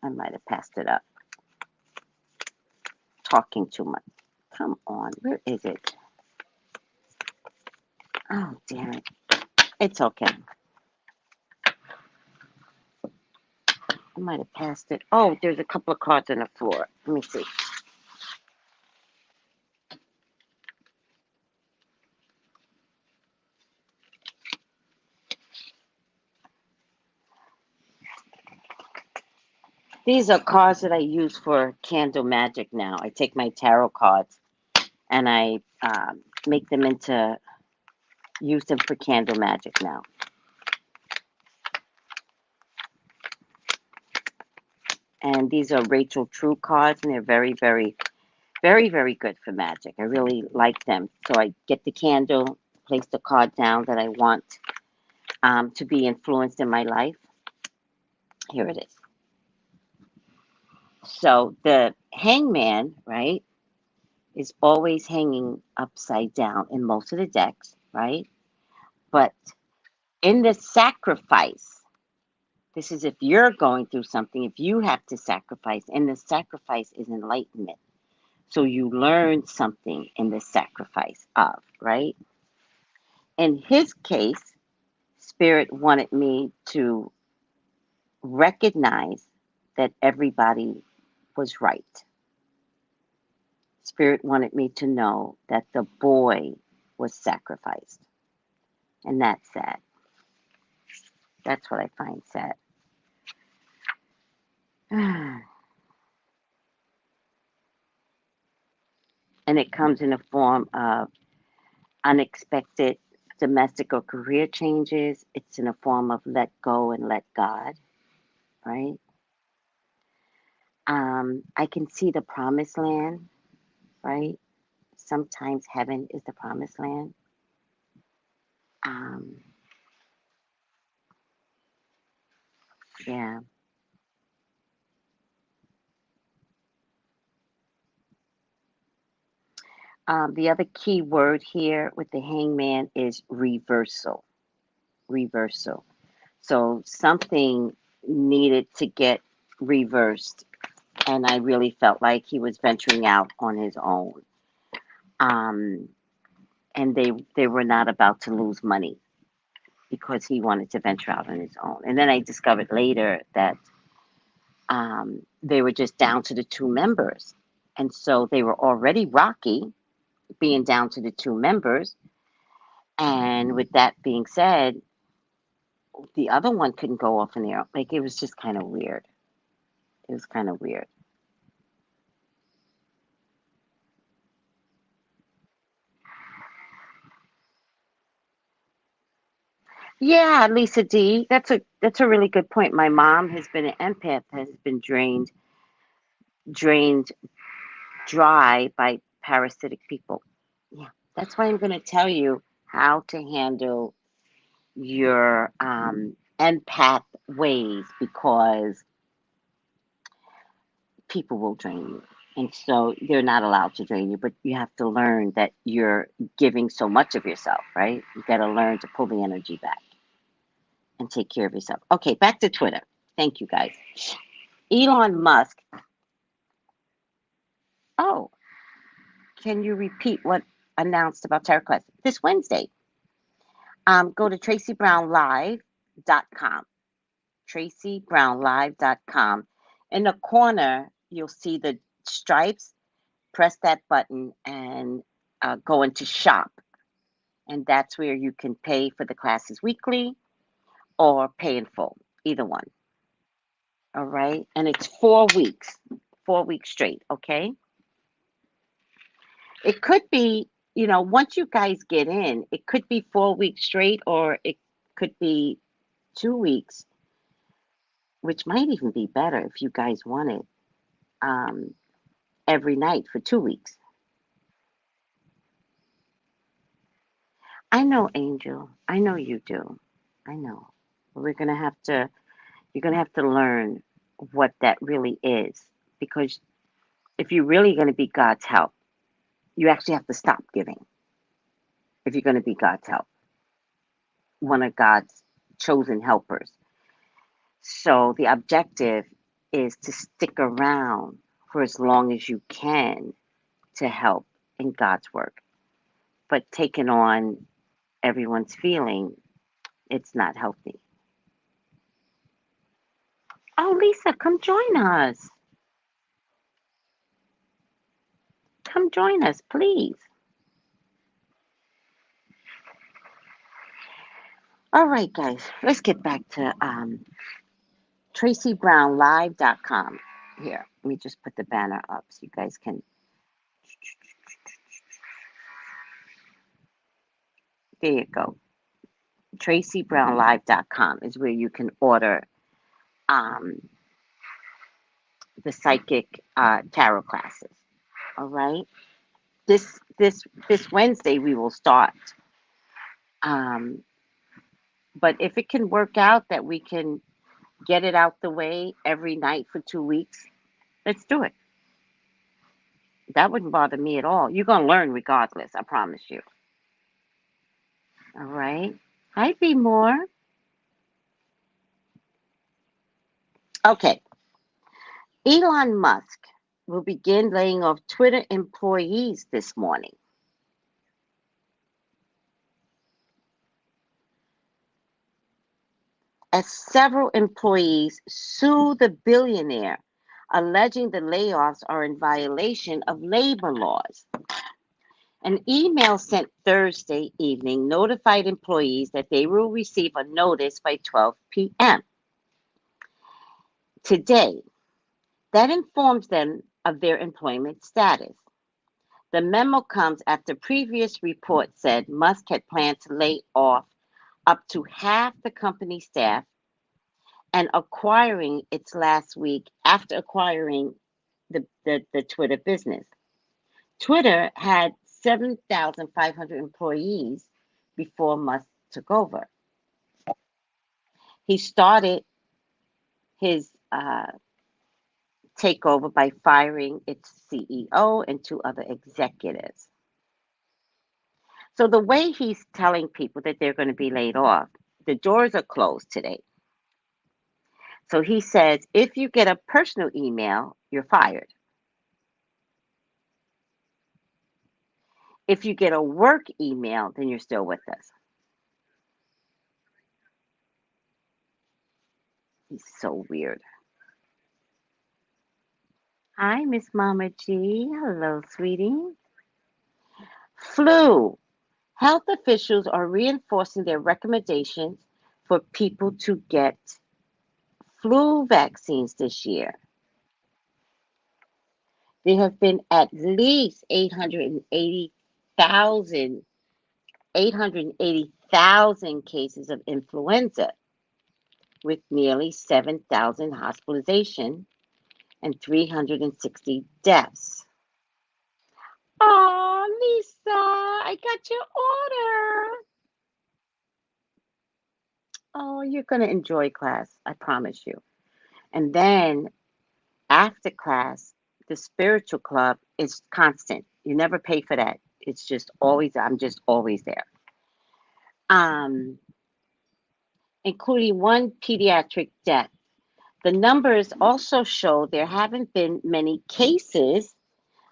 I might have passed it up. Talking too much. Come on. Where is it? Oh, damn it. It's okay. I might have passed it. Oh, there's a couple of cards on the floor. Let me see. These are cards that I use for candle magic now. I take my tarot cards and I make them into, use them for candle magic now. And these are Rachel True cards, and they're very, very, very, very good for magic. I really like them. So I get the candle, place the card down that I want to be influenced in my life. Here it is. So the hangman, right, is always hanging upside down in most of the decks, right? But in the sacrifice, this is if you're going through something, if you have to sacrifice, and the sacrifice is enlightenment. So you learn something in the sacrifice of, right? In his case, Spirit wanted me to recognize that everybody was right. Spirit wanted me to know that the boy was sacrificed. And that's sad. That's what I find sad. And it comes in the form of unexpected domestic or career changes. It's in a form of let go and let God, right? I can see the promised land, right? Sometimes heaven is the promised land. Um, yeah. The other key word here with the hangman is reversal. Reversal. So something needed to get reversed, and I really felt like he was venturing out on his own. And they were not about to lose money because he wanted to venture out on his own. And then I discovered later that they were just down to the two members, and so they were already rocky, being down to the two members. And with that being said, the other one couldn't go off in there. Like, it was just kind of weird. It was kind of weird. Yeah, Lisa D. That's a really good point. My mom has been an empath, has been drained dry by parasitic people. Yeah, that's why I'm going to tell you how to handle your empath ways, because people will drain you. And so they're not allowed to drain you, but you have to learn that you're giving so much of yourself, right? You got to learn to pull the energy back and take care of yourself. Okay, back to Twitter. Thank you, guys. Elon Musk. Oh, can you repeat what announced about tarot class this Wednesday? Go to TracyBrownlive.com. TracyBrownlive.com. In the corner, you'll see the stripes. Press that button and go into shop. And that's where you can pay for the classes weekly or pay in full, either one. All right. And it's 4 weeks, 4 weeks straight. Okay. It could be, once you guys get in, it could be 4 weeks straight, or it could be 2 weeks, which might even be better if you guys want it, every night for 2 weeks. I know, Angel. I know you do. I know. You're going to have to learn what that really is, because if you're really going to be God's help, you actually have to stop giving. If you're going to be God's help, one of God's chosen helpers. So the objective is to stick around for as long as you can to help in God's work. But taking on everyone's feeling, it's not healthy. Oh, Lisa, come join us. Come join us, please. All right, guys, let's get back to TracyBrownlive.com. Here, let me just put the banner up so you guys can. There you go. TracyBrownlive.com is where you can order the psychic tarot classes. All right. This Wednesday we will start. But if it can work out that we can get it out the way every night for 2 weeks, let's do it. That wouldn't bother me at all. You're going to learn regardless, I promise you. All right. Hi, Be More. Okay. Elon Musk will begin laying off Twitter employees this morning. As several employees sue the billionaire, alleging the layoffs are in violation of labor laws. An email sent Thursday evening notified employees that they will receive a notice by 12 p.m. today that informs them of their employment status. The memo comes after previous reports said Musk had planned to lay off up to half the company staff and acquiring its last week after acquiring the Twitter business. Twitter had 7,500 employees before Musk took over. He started his takeover by firing its CEO and 2 other executives. So the way he's telling people that they're going to be laid off, the doors are closed today. So he says, if you get a personal email, you're fired. If you get a work email, then you're still with us. He's so weird. Hi, Miss Mama G. Hello, sweetie. Flu. Health officials are reinforcing their recommendations for people to get flu vaccines this year. There have been at least 880,000 cases of influenza, with nearly 7,000 hospitalizations and 360 deaths. Oh, Lisa, I got your order. Oh, you're going to enjoy class, I promise you. And then after class, the spiritual club is constant. You never pay for that. It's just always, I'm just always there. Including 1 pediatric death. The numbers also show there haven't been many cases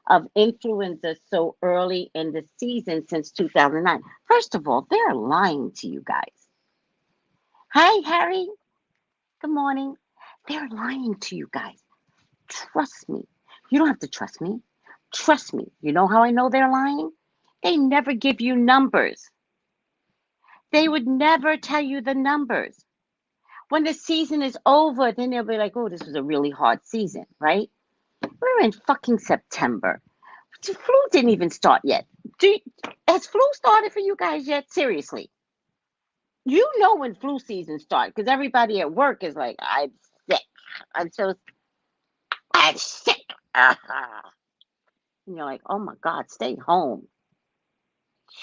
of influenza so early in the season since 2009. First of all, they're lying to you guys. Hi, Harry. Good morning. They're lying to you guys. Trust me. You don't have to trust me. Trust me. You know how I know they're lying? They never give you numbers. They would never tell you the numbers. When the season is over, then they'll be like, oh, this was a really hard season, right? We're in fucking September. The flu didn't even start yet. Has flu started for you guys yet? Seriously. You know when flu season starts because everybody at work is like, I'm sick. I'm sick. And you're like, oh my God, stay home.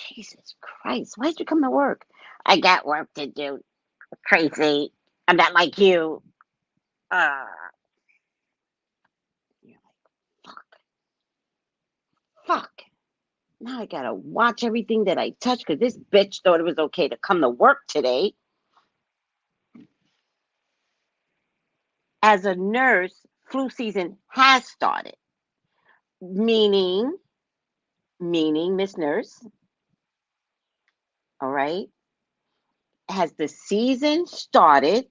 Jesus Christ, why did you come to work? I got work to do, Tracy. I'm not like you. You're like, fuck. Now I gotta watch everything that I touch because this bitch thought it was okay to come to work today. As a nurse, flu season has started. Meaning, Miss Nurse, all right, has the season started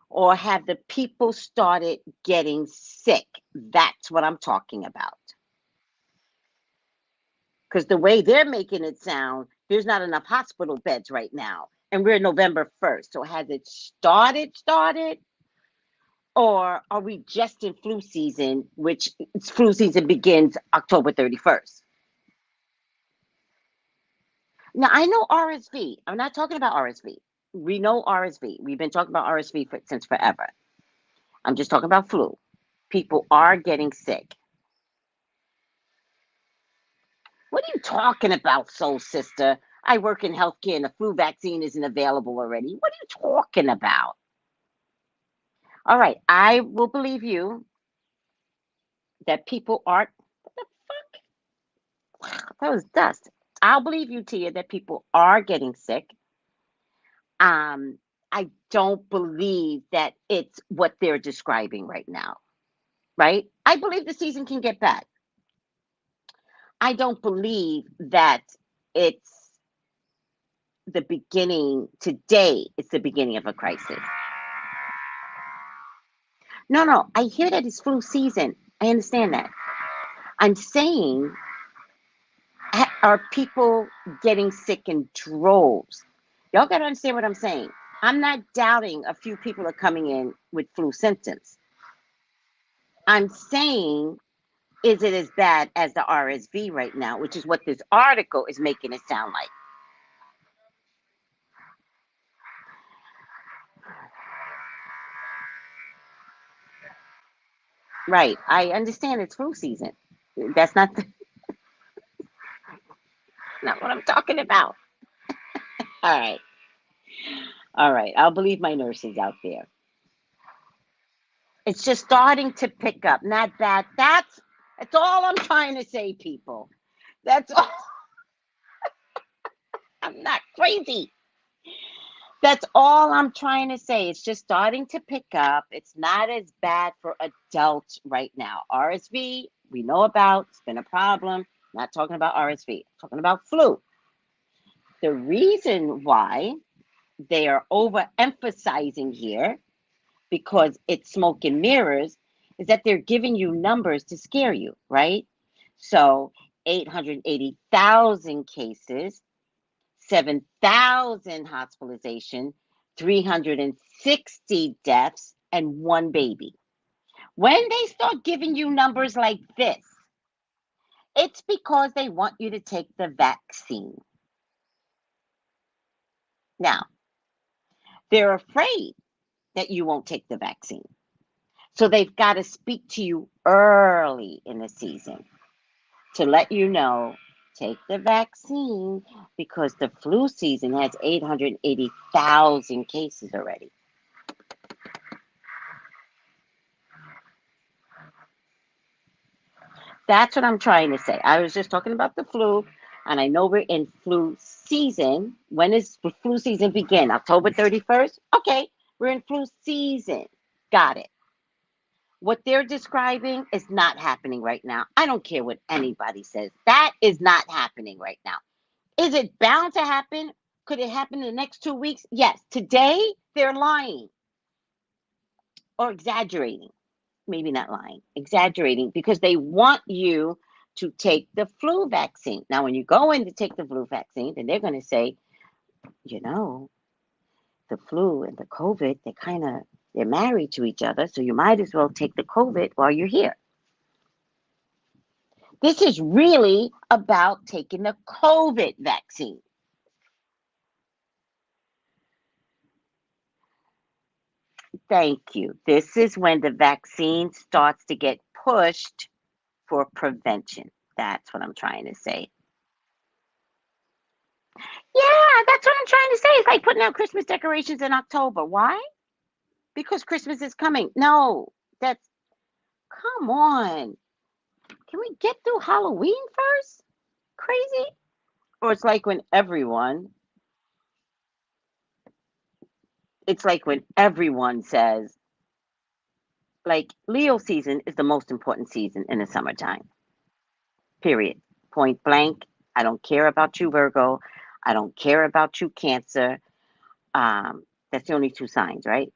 or have the people started getting sick? That's what I'm talking about. Because the way they're making it sound, there's not enough hospital beds right now. And we're November 1st. So has it started? Or are we just in flu season, which flu season begins October 31st? Now, I know RSV. I'm not talking about RSV. We know RSV. We've been talking about RSV since forever. I'm just talking about flu. People are getting sick. What are you talking about, soul sister? I work in healthcare and the flu vaccine isn't available already. What are you talking about? All right, I will believe you that people aren't. What the fuck? That was dust. I'll believe you, Tia, that people are getting sick. I don't believe that it's what they're describing right now, right? I believe the season can get bad. I don't believe that it's the beginning. Today, it's the beginning of a crisis. No, I hear that it's flu season. I understand that. I'm saying, are people getting sick in droves? Y'all got to understand what I'm saying. I'm not doubting a few people are coming in with flu symptoms. I'm saying, is it as bad as the RSV right now, which is what this article is making it sound like? Right. I understand it's flu season. That's not what I'm talking about. All right. All right. I'll believe my nurses out there. It's just starting to pick up. Not that. That's all I'm trying to say, people. That's all. I'm not crazy. That's all I'm trying to say. It's just starting to pick up. It's not as bad for adults right now. RSV, we know about. It's been a problem. Not talking about RSV. I'm talking about flu. The reason why they are overemphasizing here, because it's smoke and mirrors, is that they're giving you numbers to scare you, right? So 880,000 cases, 7,000 hospitalization, 360 deaths, and one baby. When they start giving you numbers like this, it's because they want you to take the vaccine. Now, they're afraid that you won't take the vaccine. So they've got to speak to you early in the season to let you know, take the vaccine because the flu season has 880,000 cases already. That's what I'm trying to say. I was just talking about the flu, and I know we're in flu season. When does flu season begin? October 31st? Okay, we're in flu season. Got it. What they're describing is not happening right now. I don't care what anybody says. That is not happening right now. Is it bound to happen? Could it happen in the next 2 weeks? Yes. Today, they're lying or exaggerating. Maybe not lying, exaggerating, because they want you to take the flu vaccine. Now, when you go in to take the flu vaccine, then they're going to say, you know, the flu and the COVID, they're married to each other, so you might as well take the COVID while you're here. This is really about taking the COVID vaccine. Thank you. This is when the vaccine starts to get pushed for prevention. That's what I'm trying to say. Yeah, that's what I'm trying to say. It's like putting out Christmas decorations in October. Why? Because Christmas is coming. No, that's, come on. Can we get through Halloween first? Crazy? Or it's like when everyone says, like, Leo season is the most important season in the summertime. Period. Point blank. I don't care about you, Virgo. I don't care about you, Cancer. That's the only two signs, right?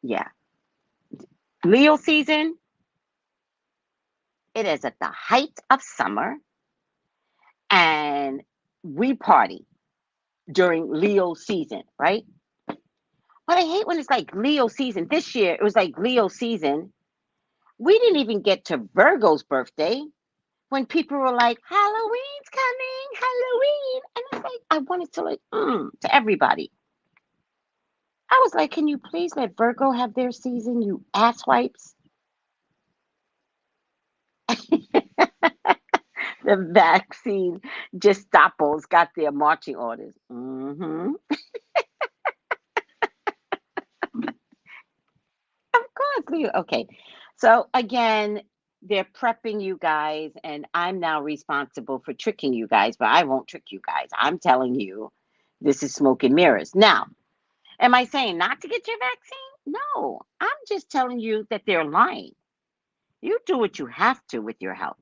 Yeah. Leo season, it is at the height of summer, and we party during Leo season, right? But I hate when it's like Leo season. This year, it was like Leo season. We didn't even get to Virgo's birthday when people were like, Halloween's coming, Halloween. And it's like, I wanted to to everybody. I was like, can you please let Virgo have their season, you asswipes? The vaccine Gestapos got their marching orders. Of course, Leo. Okay. So again, they're prepping you guys, and I'm now responsible for tricking you guys, but I won't trick you guys. I'm telling you, this is smoke and mirrors. Now, am I saying not to get your vaccine? No, I'm just telling you that they're lying. You do what you have to with your health.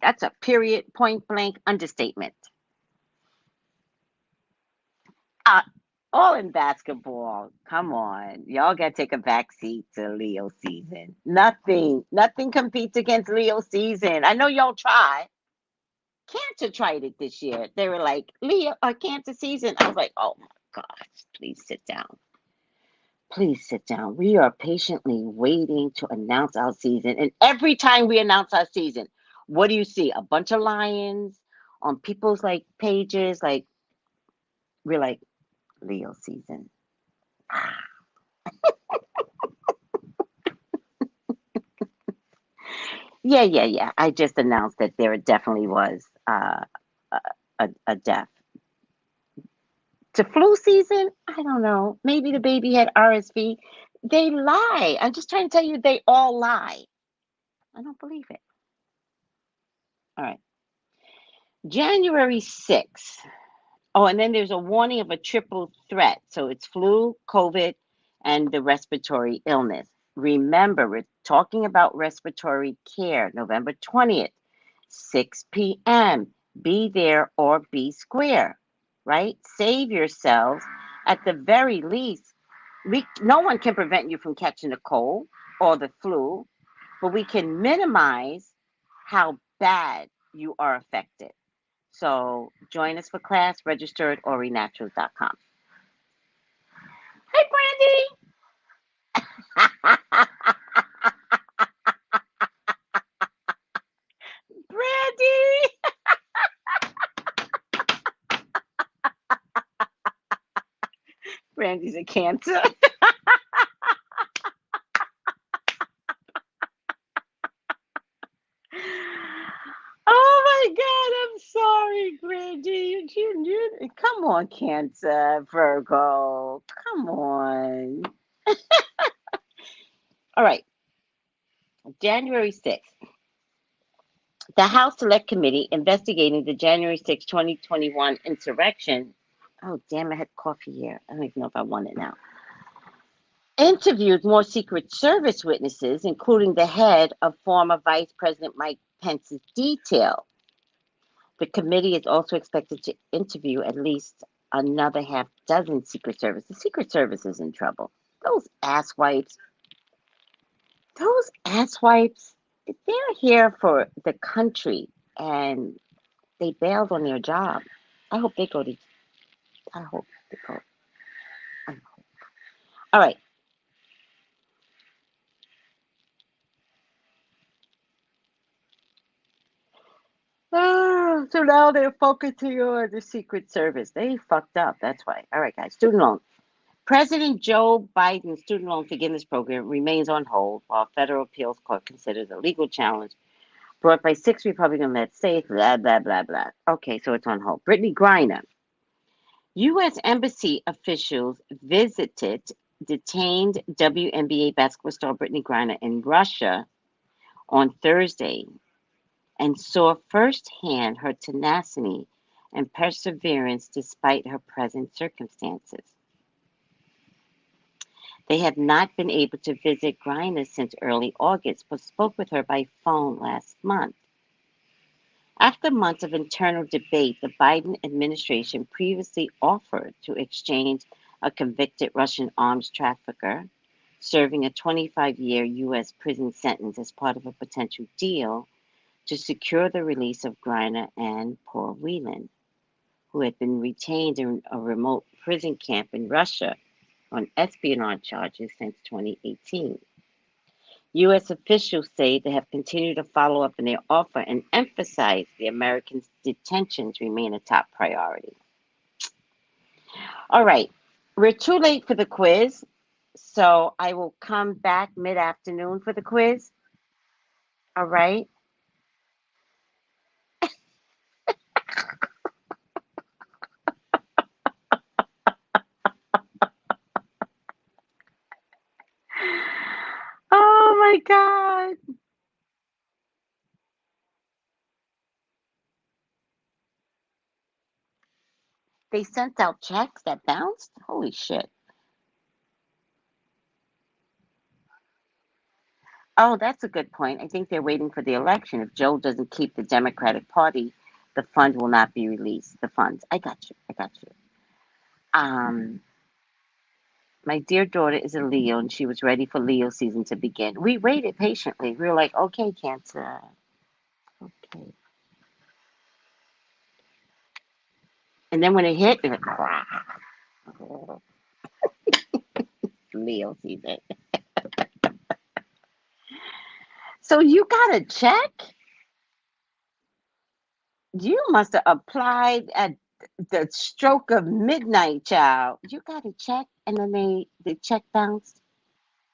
That's a period, point blank understatement. Uh, all in basketball. Come on. Y'all got to take a back seat to Leo season. Nothing competes against Leo season. I know y'all try. Cancer tried it this year. They were like, Leo, Cancer season. I was like, oh my gosh, please sit down. Please sit down. We are patiently waiting to announce our season. And every time we announce our season, what do you see? A bunch of lions on people's like pages. Like, we're like, Leo season. Yeah. I just announced that there definitely was a death. To flu season, I don't know. Maybe the baby had RSV. They lie. I'm just trying to tell you, they all lie. I don't believe it. All right. January 6th. Oh, and then there's a warning of a triple threat. So it's flu, COVID, and the respiratory illness. Remember, we're talking about respiratory care, November 20th, 6 p.m. Be there or be square, right? Save yourselves. At the very least, no one can prevent you from catching the cold or the flu, but we can minimize how bad you are affected. So join us for class, register at orinaturals.com. Hey, Brandy. Brandy. Brandy's a Cancer. Oh my God, I'm sorry, Brandy. Come on, Cancer, Virgo. Come on. All right. January 6th. The House Select Committee investigating the January 6, 2021 insurrection. Oh, damn, I had coffee here. I don't even know if I want it now. interviewed more Secret Service witnesses, including the head of former Vice President Mike Pence's detail. The committee is also expected to interview at least another half dozen Secret Service. The Secret Service is in trouble. Those asswipes, they're here for the country and they bailed on their job. I hope they go to, I hope they go. I hope. All right. So now they're focusing on the Secret Service. They fucked up. That's why. All right, guys. Student loan. President Joe Biden's student loan forgiveness program remains on hold while federal appeals court considers a legal challenge brought by 6 Republican-led states. Blah blah blah blah. Okay, so it's on hold. Brittany Griner. U.S. Embassy officials visited detained WNBA basketball star Brittany Griner in Russia on Thursday and saw firsthand her tenacity and perseverance despite her present circumstances. They have not been able to visit Griner since early August, but spoke with her by phone last month. After months of internal debate, the Biden administration previously offered to exchange a convicted Russian arms trafficker serving a 25-year U.S. prison sentence as part of a potential deal to secure the release of Griner and Paul Whelan, who had been retained in a remote prison camp in Russia on espionage charges since 2018. U.S. officials say they have continued to follow up on their offer and emphasize the Americans' detentions remain a top priority. All right, we're too late for the quiz, so I will come back mid-afternoon for the quiz. All right. Oh my God. They sent out checks that bounced? Holy shit. Oh, that's a good point. I think they're waiting for the election. If Joe doesn't keep the Democratic Party, the fund will not be released. The funds. I got you. I got you. Um, my dear daughter is a Leo, and she was ready for Leo season to begin. We waited patiently. We were like, okay, Cancer. Okay. And then when it hit, it was like, Leo season. So you got a check? You must have applied at the stroke of midnight, child. You got a check, and then the check bounced.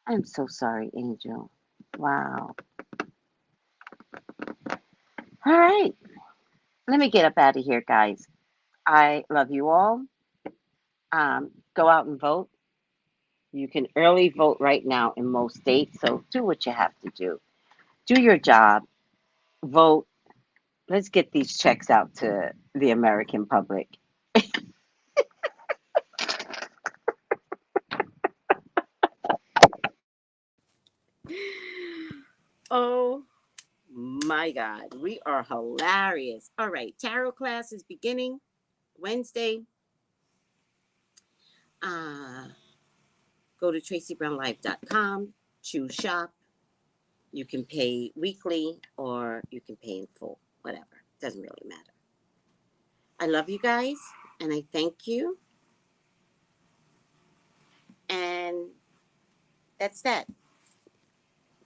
I'm so sorry, Angel. Wow. All right. Let me get up out of here, guys. I love you all. Go out and vote. You can early vote right now in most states, so do what you have to do. Do your job. Vote. Let's get these checks out to the American public. Oh my God, we are hilarious. All right, tarot class is beginning Wednesday. Uh, Go to TracyBrownlive.com, choose shop. You can pay weekly or you can pay in full, whatever. Doesn't really matter. I love you guys and I thank you. And that's that.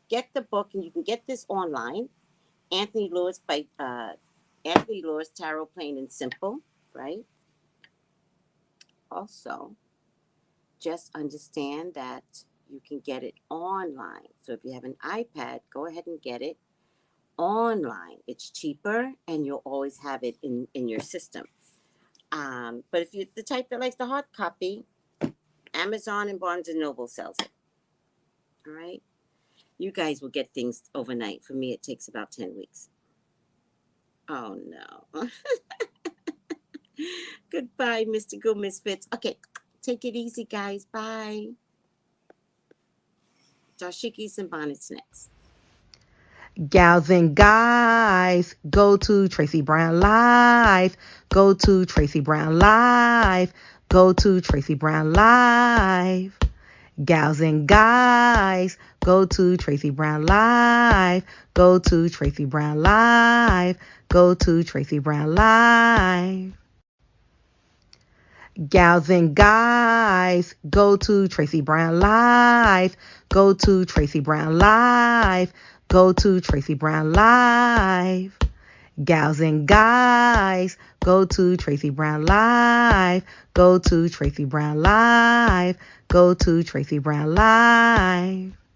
Get the book, and you can get this online. Anthony Lewis by Anthony Lewis Tarot Plain and Simple, right? Also, just understand that you can get it online. So if you have an iPad, go ahead and get it online. It's cheaper and you'll always have it in your system. But if you're the type that likes the hard copy, Amazon and Barnes and Noble sells it. All right. You guys will get things overnight. For me, it takes about 10 weeks. Oh no. Goodbye, Mystical Misfits. Okay, take it easy, guys. Bye. Dashikis and bonnets next. Gals and guys, go to Tracy Brown Live. Go to Tracy Brown Live. Go to Tracy Brown Live. Gals and guys, go to Tracy Brown Live. Go to Tracy Brown Live. Go to Tracy Brown Live. Gals and guys, go to Tracy Brown Live. Go to Tracy Brown Live. Go to Tracy Brown Live. Gals and guys, go to Tracy Brown Live. Go to Tracy Brown Live. Go to Tracy Brown Live.